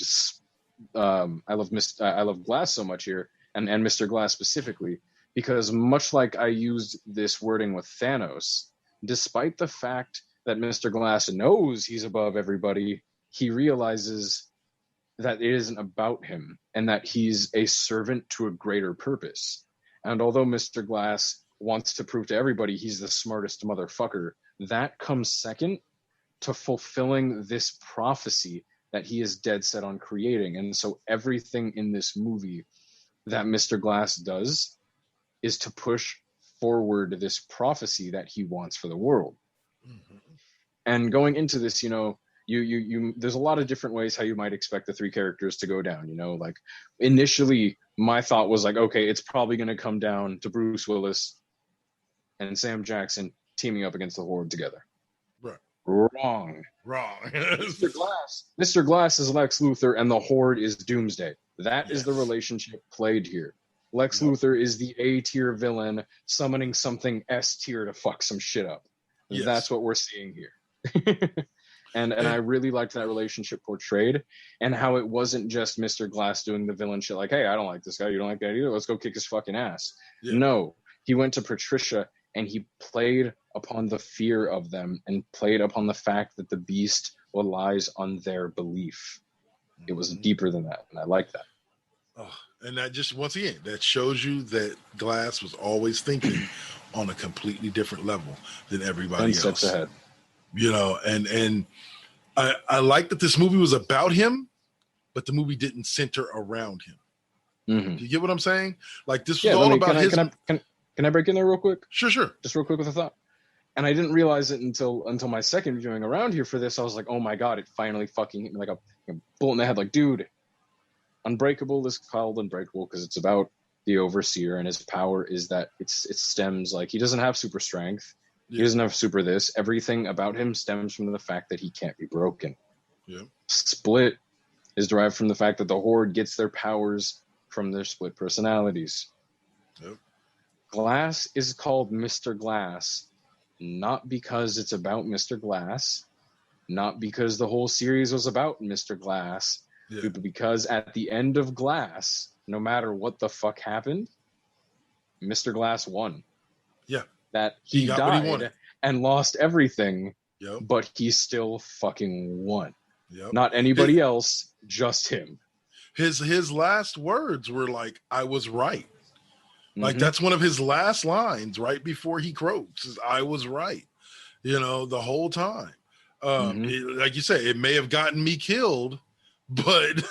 [SPEAKER 3] Glass so much here, and Mr. Glass specifically, because much like I used this wording with Thanos, despite the fact that Mr. Glass knows he's above everybody, he realizes that it isn't about him and that he's a servant to a greater purpose. And although Mr. Glass wants to prove to everybody he's the smartest motherfucker, that comes second to fulfilling this prophecy that he is dead set on creating. And so everything in this movie that Mr. Glass does is to push forward this prophecy that he wants for the world. And going into this, you there's a lot of different ways how you might expect the 3 characters to go down. Like initially my thought was like, okay, it's probably going to come down to Bruce Willis and Sam Jackson teaming up against the Horde together.
[SPEAKER 2] Right.
[SPEAKER 3] Wrong. Mr. Glass is Lex Luthor and the Horde is Doomsday. That is the relationship played here. Lex Luthor is the A-tier villain summoning something S-tier to fuck some shit up. Yes. That's what we're seeing here. And I really liked that relationship portrayed, and how it wasn't just Mr. Glass doing the villain shit like, hey, I don't like this guy, you don't like that either, let's go kick his fucking ass. Yeah. No, he went to Patricia and he played upon the fear of them and played upon the fact that the Beast relies on their belief. It was deeper than that, and I like that.
[SPEAKER 2] Oh, and that just, once again, that shows you that Glass was always thinking on a completely different level than everybody else. 10 steps ahead. And I like that this movie was about him, but the movie didn't center around him. Do you get what I'm saying? Like, this was all about his...
[SPEAKER 3] Can I break in there real quick?
[SPEAKER 2] Sure.
[SPEAKER 3] Just real quick with a thought. And I didn't realize it until my second viewing around here for this. I was like, oh my God, it finally fucking hit me like a bullet in the head. Like, dude, Unbreakable is called Unbreakable because it's about the Overseer, and his power is that it stems, like, he doesn't have super strength. He doesn't have super this. Everything about him stems from the fact that he can't be broken.
[SPEAKER 2] Yeah.
[SPEAKER 3] Split is derived from the fact that the Horde gets their powers from their split personalities.
[SPEAKER 2] Yep.
[SPEAKER 3] Glass is called Mr. Glass, not because it's about Mr. Glass, not because the whole series was about Mr. Glass, but because at the end of Glass, no matter what the fuck happened, Mr. Glass won.
[SPEAKER 2] Yeah.
[SPEAKER 3] That he
[SPEAKER 2] got what he
[SPEAKER 3] died
[SPEAKER 2] wanted.
[SPEAKER 3] and lost everything,
[SPEAKER 2] Yep.
[SPEAKER 3] but he still fucking won.
[SPEAKER 2] Yep.
[SPEAKER 3] Not anybody else, just him.
[SPEAKER 2] His last words were like, "I was right." Like that's one of his last lines right before he croaks. Is, "I was right," the whole time. Like you say, it may have gotten me killed, but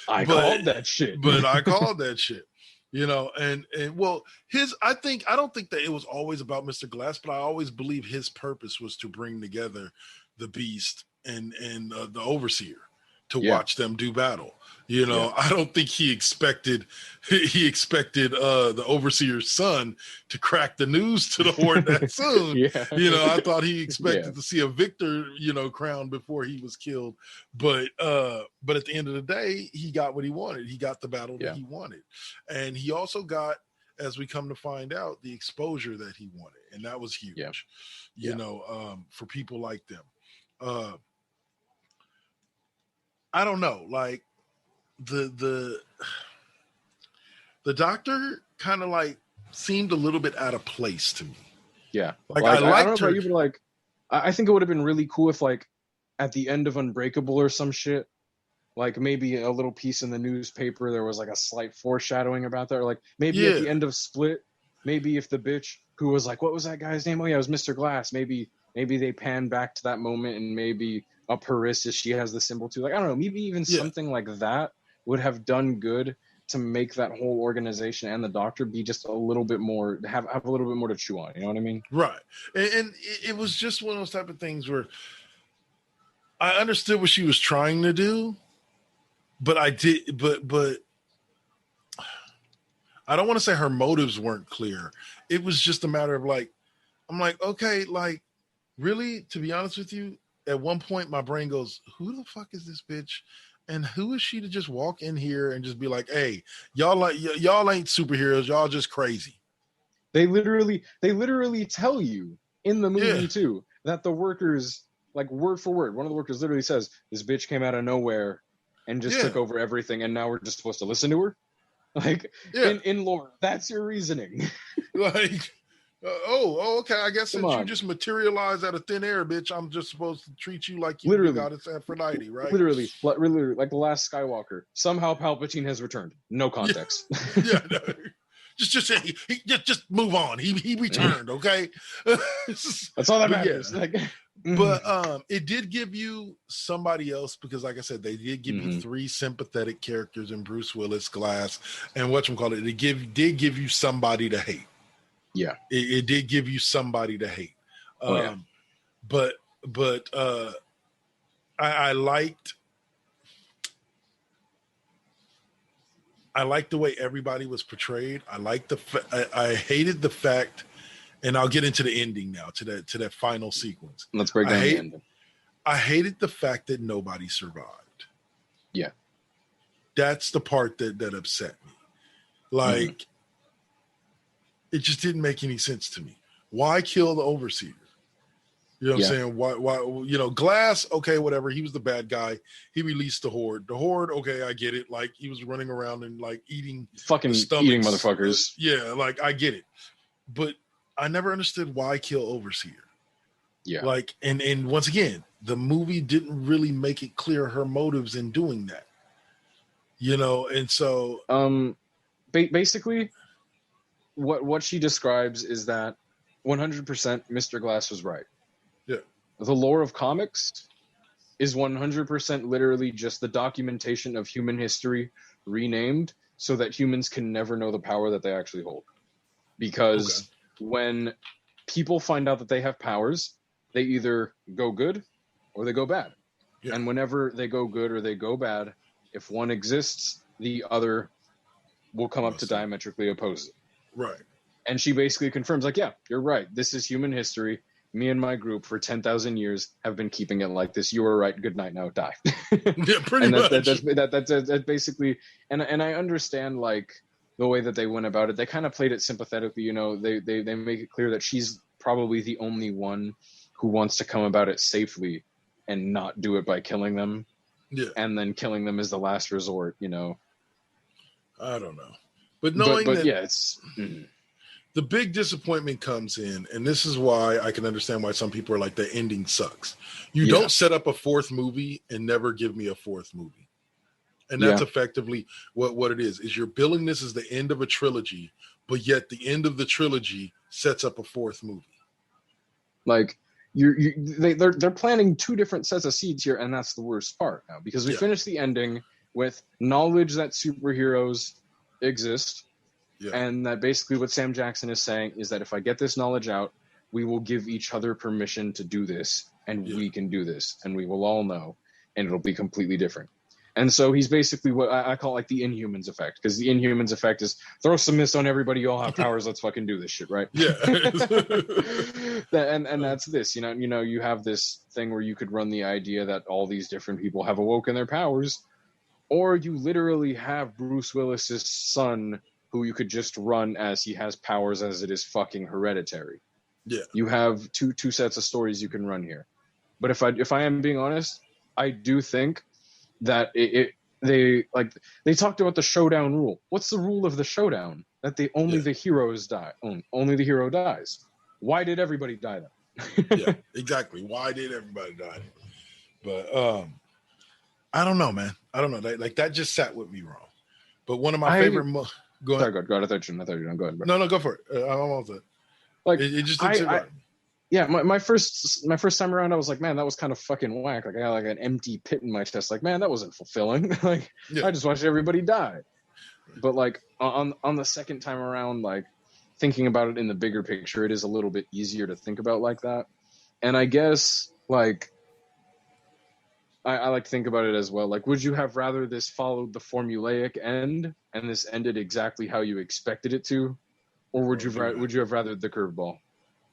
[SPEAKER 3] I called that shit.
[SPEAKER 2] But I called that shit. And well, I don't think that it was always about Mr. Glass, but I always believe his purpose was to bring together the Beast and the Overseer to watch them do battle. I don't think he expected the Overseer's son to crack the news to the Horde that soon. I thought he expected to see a victor, crowned before he was killed. But at the end of the day, he got what he wanted. He got the battle that he wanted. And he also got, as we come to find out, the exposure that he wanted. And that was huge, for people like them. I don't know, like the doctor kind of like seemed a little bit out of place to me.
[SPEAKER 3] Yeah.
[SPEAKER 2] Like I liked
[SPEAKER 3] I don't know
[SPEAKER 2] her.
[SPEAKER 3] about you, but like, I think it would have been really cool if like at the end of Unbreakable or some shit, like maybe a little piece in the newspaper, there was like a slight foreshadowing about that. Or like maybe at the end of Split, maybe if the bitch who was like, what was that guy's name? Oh yeah, it was Mr. Glass. Maybe they pan back to that moment and maybe up her wrist as she has the symbol too. Like, I don't know, maybe even something like that would have done good to make that whole organization and the doctor be just a little bit more, have a little bit more to chew on. You know what I mean?
[SPEAKER 2] Right. And it was just one of those type of things where I understood what she was trying to do, but I don't want to say her motives weren't clear. It was just a matter of like, I'm like, okay, like really, to be honest with you, at one point my brain goes, who the fuck is this bitch? And who is she to just walk in here and just be like, hey, y'all ain't superheroes, y'all just crazy.
[SPEAKER 3] They literally tell you in the movie too that the workers, like word for word, one of the workers literally says, this bitch came out of nowhere and just took over everything, and now we're just supposed to listen to her. Like in lore, that's your reasoning.
[SPEAKER 2] Like, okay. I guess since you just materialized out of thin air, bitch, I'm just supposed to treat you like you the goddess Aphrodite, right?
[SPEAKER 3] Literally, like the last Skywalker. Somehow Palpatine has returned. No context.
[SPEAKER 2] No. Just move on. He returned, okay?
[SPEAKER 3] That's all that matters.
[SPEAKER 2] But it did give you somebody else, because like I said, they did give you three sympathetic characters in Bruce Willis, Glass, and whatchamacallit. It did give you somebody to hate.
[SPEAKER 3] Yeah.
[SPEAKER 2] It did give you somebody to hate. But I liked the way everybody was portrayed. I hated the fact, and I'll get into the ending now, to that final sequence.
[SPEAKER 3] Let's break down the ending.
[SPEAKER 2] I hated the fact that nobody survived.
[SPEAKER 3] Yeah.
[SPEAKER 2] That's the part that upset me. Like, it just didn't make any sense to me. Why kill the Overseer? You know what I'm saying? Why, Glass, okay, whatever. He was the bad guy. He released the Horde. The Horde, okay, I get it. Like, he was running around and, like, eating
[SPEAKER 3] motherfuckers.
[SPEAKER 2] Like, I get it. But I never understood why kill Overseer.
[SPEAKER 3] Yeah.
[SPEAKER 2] Like, and once again, the movie didn't really make it clear her motives in doing that. And so...
[SPEAKER 3] basically... What she describes is that 100% Mr. Glass was right.
[SPEAKER 2] Yeah.
[SPEAKER 3] The lore of comics is 100% literally just the documentation of human history renamed so that humans can never know the power that they actually hold. Because when people find out that they have powers, they either go good or they go bad. Yeah. And whenever they go good or they go bad, if one exists, the other will come up to diametrically oppose it.
[SPEAKER 2] Right.
[SPEAKER 3] And she basically confirms, like, yeah, you're right. This is human history. me and my group for 10,000 years have been keeping it like this. You were right. Good night now. Die.
[SPEAKER 2] Yeah, pretty
[SPEAKER 3] and
[SPEAKER 2] much.
[SPEAKER 3] That's basically, and I understand like the way that they went about it. They kind of played it sympathetically. You know, they make it clear that she's probably the only one who wants to come about it safely and not do it by killing them.
[SPEAKER 2] Yeah.
[SPEAKER 3] And then killing them is the last resort, you know.
[SPEAKER 2] I don't know. But knowing
[SPEAKER 3] but
[SPEAKER 2] that
[SPEAKER 3] yeah, it's
[SPEAKER 2] the big disappointment comes in, and this is why I can understand why some people are like, the ending sucks. You don't set up a fourth movie and never give me a fourth movie. And that's effectively what it is you're billing this as the end of a trilogy, but yet the end of the trilogy sets up a fourth movie.
[SPEAKER 3] Like they're planting two different sets of seeds here, and that's the worst part now, because we finished the ending with knowledge that superheroes exist, and that basically what Sam Jackson is saying is that if I get this knowledge out, we will give each other permission to do this, and we can do this, and we will all know, and it'll be completely different. And so he's basically what I call like the Inhumans effect, because the Inhumans effect is throw some mist on everybody, you all have powers, let's fucking do this shit, right?
[SPEAKER 2] Yeah.
[SPEAKER 3] and that's this, you know, you have this thing where you could run the idea that all these different people have awoken their powers, or you literally have Bruce Willis's son, who you could just run as he has powers as it is fucking Hereditary.
[SPEAKER 2] Yeah.
[SPEAKER 3] You have two sets of stories you can run here. But if I am being honest, I do think that they talked about the showdown rule. What's the rule of the showdown? That the heroes die. Only the hero dies. Why did everybody die then?
[SPEAKER 2] Yeah, exactly. Why did everybody die? But I don't know, man. I don't know. Like that just sat with me wrong. But one of my favorite. Go ahead.
[SPEAKER 3] Sorry, go ahead. I thought you were done. Go ahead, bro.
[SPEAKER 2] No, go for it. I'm almost done.
[SPEAKER 3] Like
[SPEAKER 2] it just didn't sit right.
[SPEAKER 3] Yeah, my first time around, I was like, man, that was kind of fucking whack. Like I got like an empty pit in my chest. Like, man, that wasn't fulfilling. Like I just watched everybody die. But like on the second time around, like thinking about it in the bigger picture, it is a little bit easier to think about like that. And I guess like I like to think about it as well. Like, would you have rather this followed the formulaic end and this ended exactly how you expected it to, or would you have rather the curveball?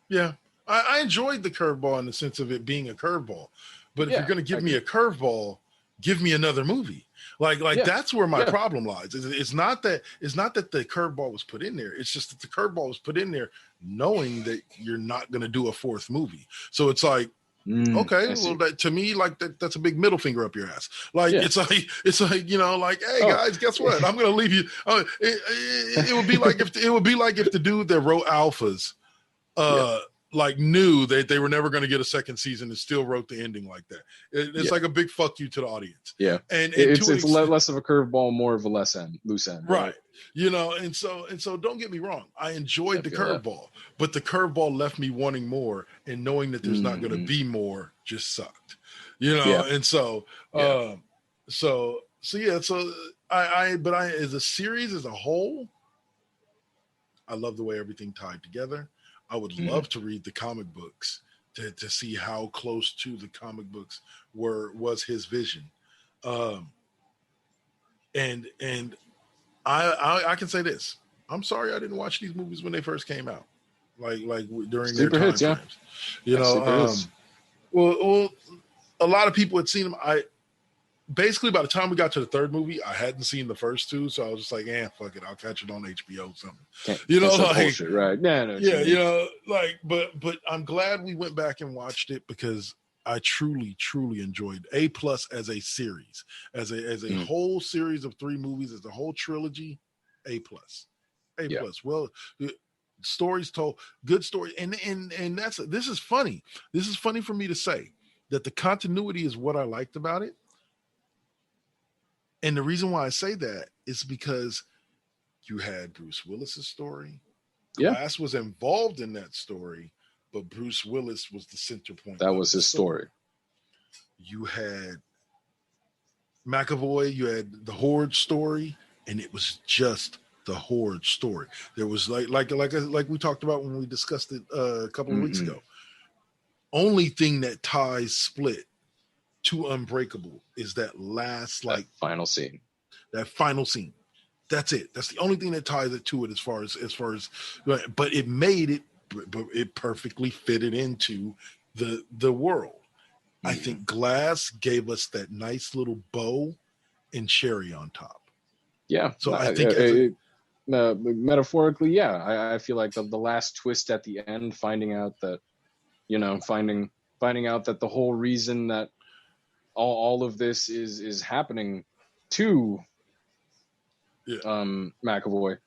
[SPEAKER 2] Yeah. I enjoyed the curveball in the sense of it being a curveball, but if you're going to give me a curveball, give me another movie. Like that's where my problem lies. It's not that the curveball was put in there. It's just that the curveball was put in there knowing that you're not going to do a fourth movie. So it's like, okay, well, that, to me, like that's a big middle finger up your ass. Like it's like you know, like, hey guys, guess what? I'm going to leave you. It would be like if the dude that wrote Alphas, like knew that they were never going to get a second season and still wrote the ending like that. It's like a big fuck you to the audience.
[SPEAKER 3] Yeah. And it's less of a curveball, more of a loose end.
[SPEAKER 2] Right. You know, and so don't get me wrong. I enjoyed the curveball, but the curveball left me wanting more, and knowing that there's not going to be more just sucked, you know? And so I as a series as a whole, I love the way everything tied together. I would love to read the comic books to see how close to the comic books was his vision. And I can say this. I'm sorry I didn't watch these movies when they first came out. Like during their time frames. You know, well, a lot of people had seen them. Basically, by the time we got to the third movie, I hadn't seen the first two, so I was just like, fuck it, I'll catch it on HBO or something. You know, like
[SPEAKER 3] bullshit, right? No,
[SPEAKER 2] you know, like, but I'm glad we went back and watched it because I truly enjoyed A+ as a series, as a whole series of 3 movies, as a whole trilogy. A+. Well, stories told, good story, and this is funny. This is funny for me to say that the continuity is what I liked about it. And the reason why I say that is because you had Bruce Willis's story. Glass was involved in that story, but Bruce Willis was the center point.
[SPEAKER 3] That was his story.
[SPEAKER 2] You had McAvoy, you had the Horde story, and it was just the Horde story. There was like we talked about when we discussed it a couple of weeks ago. Only thing that ties Split to Unbreakable is that last
[SPEAKER 3] final scene.
[SPEAKER 2] That final scene. That's it. That's the only thing that ties it to it as far as but it made it but it perfectly fitted into the world. I think Glass gave us that nice little bow and cherry on top.
[SPEAKER 3] Yeah.
[SPEAKER 2] So I think
[SPEAKER 3] metaphorically, yeah, I feel like the last twist at the end, finding out that, finding out that the whole reason that all of this is happening to McAvoy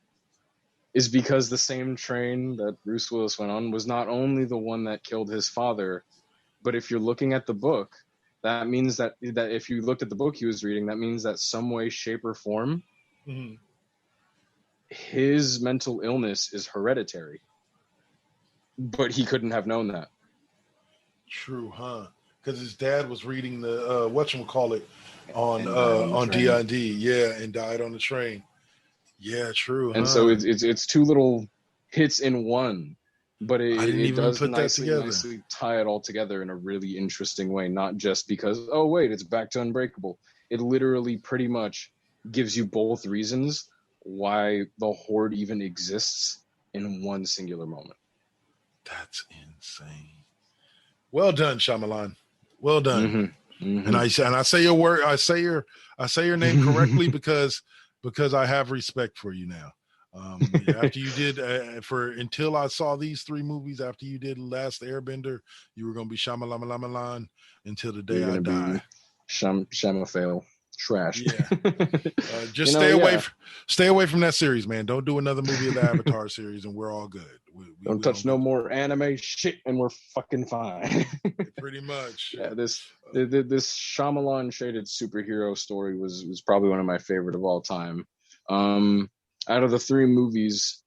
[SPEAKER 3] is because the same train that Bruce Willis went on was not only the one that killed his father, but if you're looking at the book, that means that if you looked at the book he was reading, that means that some way, shape, or form, his mental illness is hereditary. But he couldn't have known that.
[SPEAKER 2] True, huh? Because his dad was reading the whatchamacallit on D&D, and died on the train. Yeah, true.
[SPEAKER 3] And so it's two little hits in one, but it does nicely tie it all together in a really interesting way. Not just because, oh wait, it's back to Unbreakable. It literally pretty much gives you both reasons why the Horde even exists in one singular moment.
[SPEAKER 2] That's insane. Well done, Shyamalan. Well done. And I say your word. I say your name correctly because I have respect for you now. After you did until I saw these three movies, after you did Last Airbender, you were gonna be Shyamalan until the day I die.
[SPEAKER 3] Shamafail. Trash.
[SPEAKER 2] Yeah. Just stay away from that series, man. Don't do another movie of the Avatar series, and we're all good.
[SPEAKER 3] Don't touch no more anime shit, and we're fucking fine.
[SPEAKER 2] Pretty much.
[SPEAKER 3] Yeah, this Shyamalan shaded superhero story was probably one of my favorite of all time. Out of the three movies,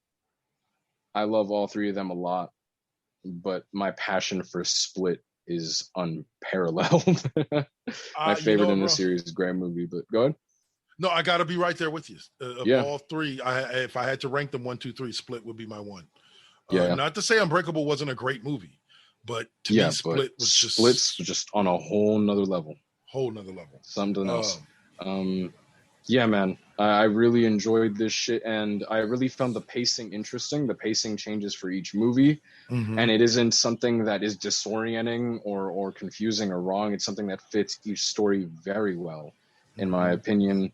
[SPEAKER 3] I love all three of them a lot, but my passion for Split is unparalleled. My favorite in the series is Grey Movie, but go ahead.
[SPEAKER 2] No, I got to be right there with you. All three, if I had to rank them 1, 2, 3, Split would be my one. Not to say Unbreakable wasn't a great movie, but to me, Split was just...
[SPEAKER 3] Split's just on a whole nother level. Something else. Yeah, man. I really enjoyed this shit, and I really found the pacing interesting. The pacing changes for each movie, and it isn't something that is disorienting or confusing or wrong. It's something that fits each story very well, in my opinion.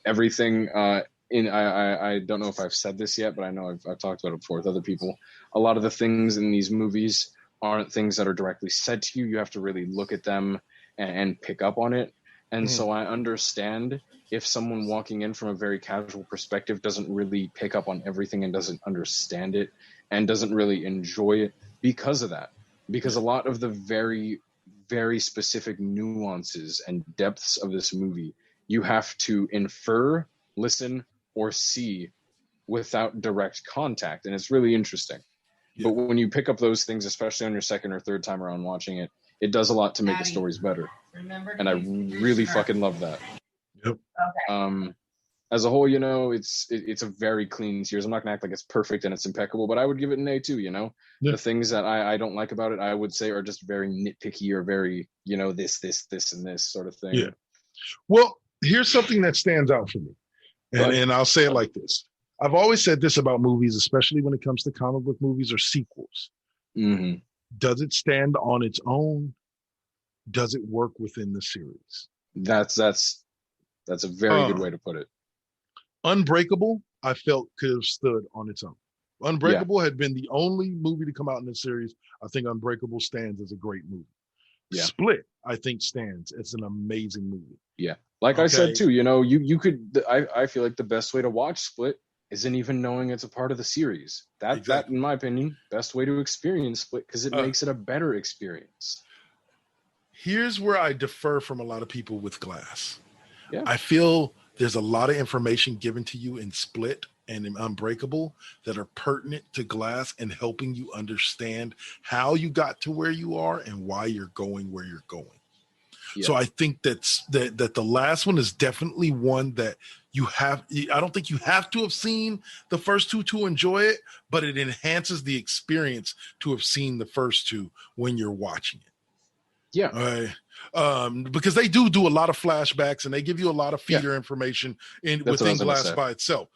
[SPEAKER 3] Everything I don't know if I've said this yet, but I know I've talked about it before with other people. A lot of the things in these movies aren't things that are directly said to you. You have to really look at them and pick up on it. And so I understand if someone walking in from a very casual perspective doesn't really pick up on everything and doesn't understand it and doesn't really enjoy it because of that. Because a lot of the very, very specific nuances and depths of this movie, you have to infer, listen, or see without direct contact. And it's really interesting. But when you pick up those things, especially on your second or third time around watching it, it does a lot to make the stories better. And I really fucking love that.
[SPEAKER 2] Yep.
[SPEAKER 5] Okay.
[SPEAKER 3] As a whole, it's a very clean series. I'm not gonna act like it's perfect and it's impeccable, but I would give it an A too. The things that I don't like about it, I would say are just very nitpicky or very this and this sort of thing.
[SPEAKER 2] Yeah. Well, here's something that stands out for me, and I'll say it like this. I've always said this about movies, especially when it comes to comic book movies or sequels. Does it stand on its own? Does it work within the series?
[SPEAKER 3] That's a very good way to put it.
[SPEAKER 2] Unbreakable, I felt could have stood on its own. Unbreakable had been the only movie to come out in this series. I think Unbreakable stands as a great movie. Yeah. Split, I think, stands as an amazing movie.
[SPEAKER 3] Yeah. Like I said too, you could, I feel like the best way to watch Split isn't even knowing it's a part of the series. That, in my opinion, best way to experience Split, because it makes it a better experience.
[SPEAKER 2] Here's where I defer from a lot of people with Glass.
[SPEAKER 3] Yeah.
[SPEAKER 2] I feel there's a lot of information given to you in Split and in Unbreakable that are pertinent to Glass and helping you understand how you got to where you are and why you're going where you're going. Yeah. So I think that the last one is definitely one that I don't think you have to have seen the first two to enjoy it, but it enhances the experience to have seen the first two when you're watching it.
[SPEAKER 3] Yeah.
[SPEAKER 2] Because they do a lot of flashbacks and they give you a lot of feeder information within Glass by itself.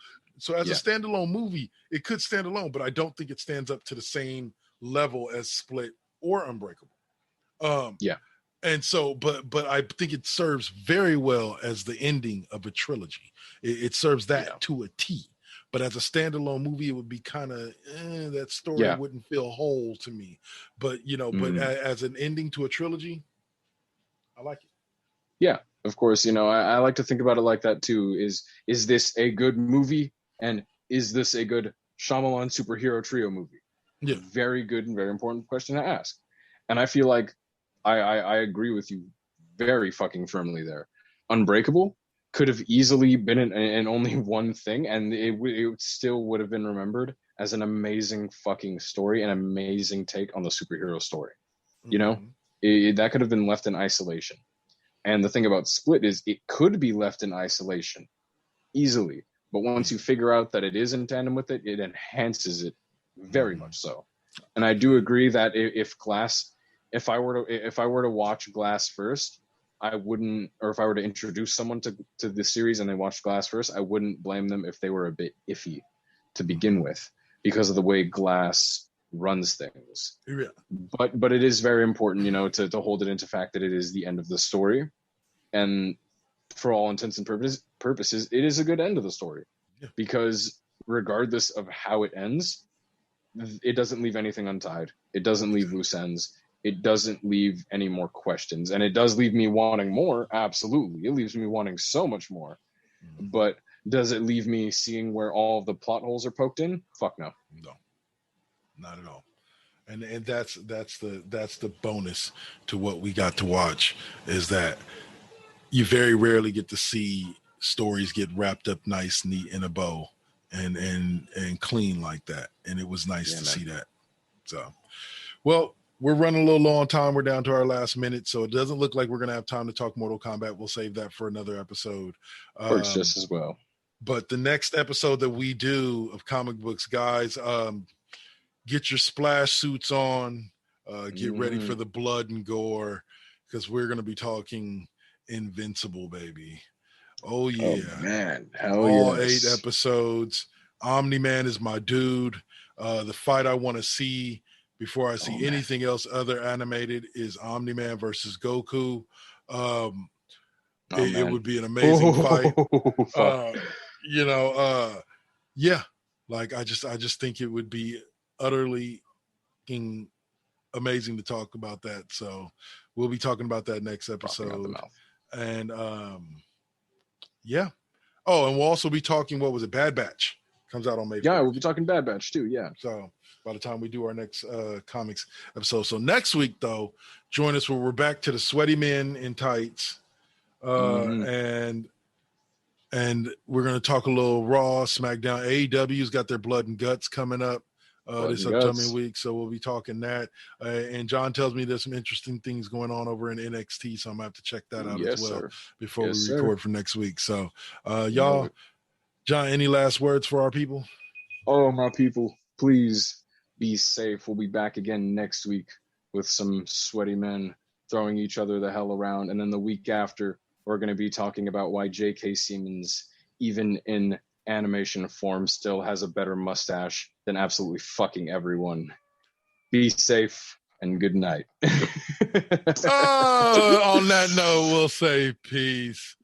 [SPEAKER 2] So as a standalone movie, it could stand alone, but I don't think it stands up to the same level as Split or Unbreakable. And so, but I think it serves very well as the ending of a trilogy. It serves that to a T. But as a standalone movie, it would be kind of that story wouldn't feel whole to me. But but as an ending to a trilogy, I like it.
[SPEAKER 3] Yeah, of course. I like to think about it like that too. Is this a good movie, and is this a good Shyamalan superhero trio movie?
[SPEAKER 2] Yeah,
[SPEAKER 3] very good and very important question to ask. And I feel like I agree with you very fucking firmly there. Unbreakable could have easily been in only one thing, and it still would have been remembered as an amazing fucking story, an amazing take on the superhero story. That could have been left in isolation. And the thing about Split is it could be left in isolation easily, but once you figure out that it is in tandem with it, it enhances it very much so. And I do agree that if I were to watch Glass first, I wouldn't, or if I were to introduce someone to the series and they watched Glass first, I wouldn't blame them if they were a bit iffy to begin with because of the way Glass runs things.
[SPEAKER 2] Yeah.
[SPEAKER 3] But it is very important, to hold it into fact that it is the end of the story, and for all intents and purposes, it is a good end of the story because regardless of how it ends, it doesn't leave anything untied. It doesn't leave loose ends. It doesn't leave any more questions. And it does leave me wanting more. Absolutely. It leaves me wanting so much more. But does it leave me seeing where all of the plot holes are poked in? Fuck no.
[SPEAKER 2] No, not at all. And that's the bonus to what we got to watch, is that you very rarely get to see stories get wrapped up nice, neat in a bow and clean like that. And it was nice to see that. So, well, we're running a little low on time. We're down to our last minute, so it doesn't look like we're going to have time to talk Mortal Kombat. We'll save that for another episode.
[SPEAKER 3] Works just as well.
[SPEAKER 2] But the next episode that we do of Comic Books, guys, get your splash suits on. Get ready for the blood and gore, because we're going to be talking Invincible, baby. Oh, yeah.
[SPEAKER 3] Oh, man. Hell
[SPEAKER 2] all
[SPEAKER 3] yes.
[SPEAKER 2] 8 episodes. Omni-Man is my dude. The fight I want to see before I see anything else other animated is Omni-Man versus Goku. It would be an amazing fight. Yeah. Like I just think it would be utterly amazing to talk about that. So we'll be talking about that next episode. And yeah. Oh, and we'll also be talking, what was it? Bad Batch comes out on May 1st.
[SPEAKER 3] Yeah, we'll be talking Bad Batch too. Yeah.
[SPEAKER 2] So by the time we do our next comics episode. So next week, though, join us where we're back to the sweaty men in tights. And we're going to talk a little Raw, SmackDown. AEW's got their Blood and Guts coming up this upcoming week. So we'll be talking that. And John tells me there's some interesting things going on over in NXT. So I'm going to have to check that out as well before we record for next week. So y'all, John, any last words for our people?
[SPEAKER 3] Oh, my people, please be safe. We'll be back again next week with some sweaty men throwing each other the hell around. And then the week after, we're going to be talking about why J.K. Simmons, even in animation form, still has a better mustache than absolutely fucking everyone. Be safe and good night.
[SPEAKER 2] On that note, we'll say peace.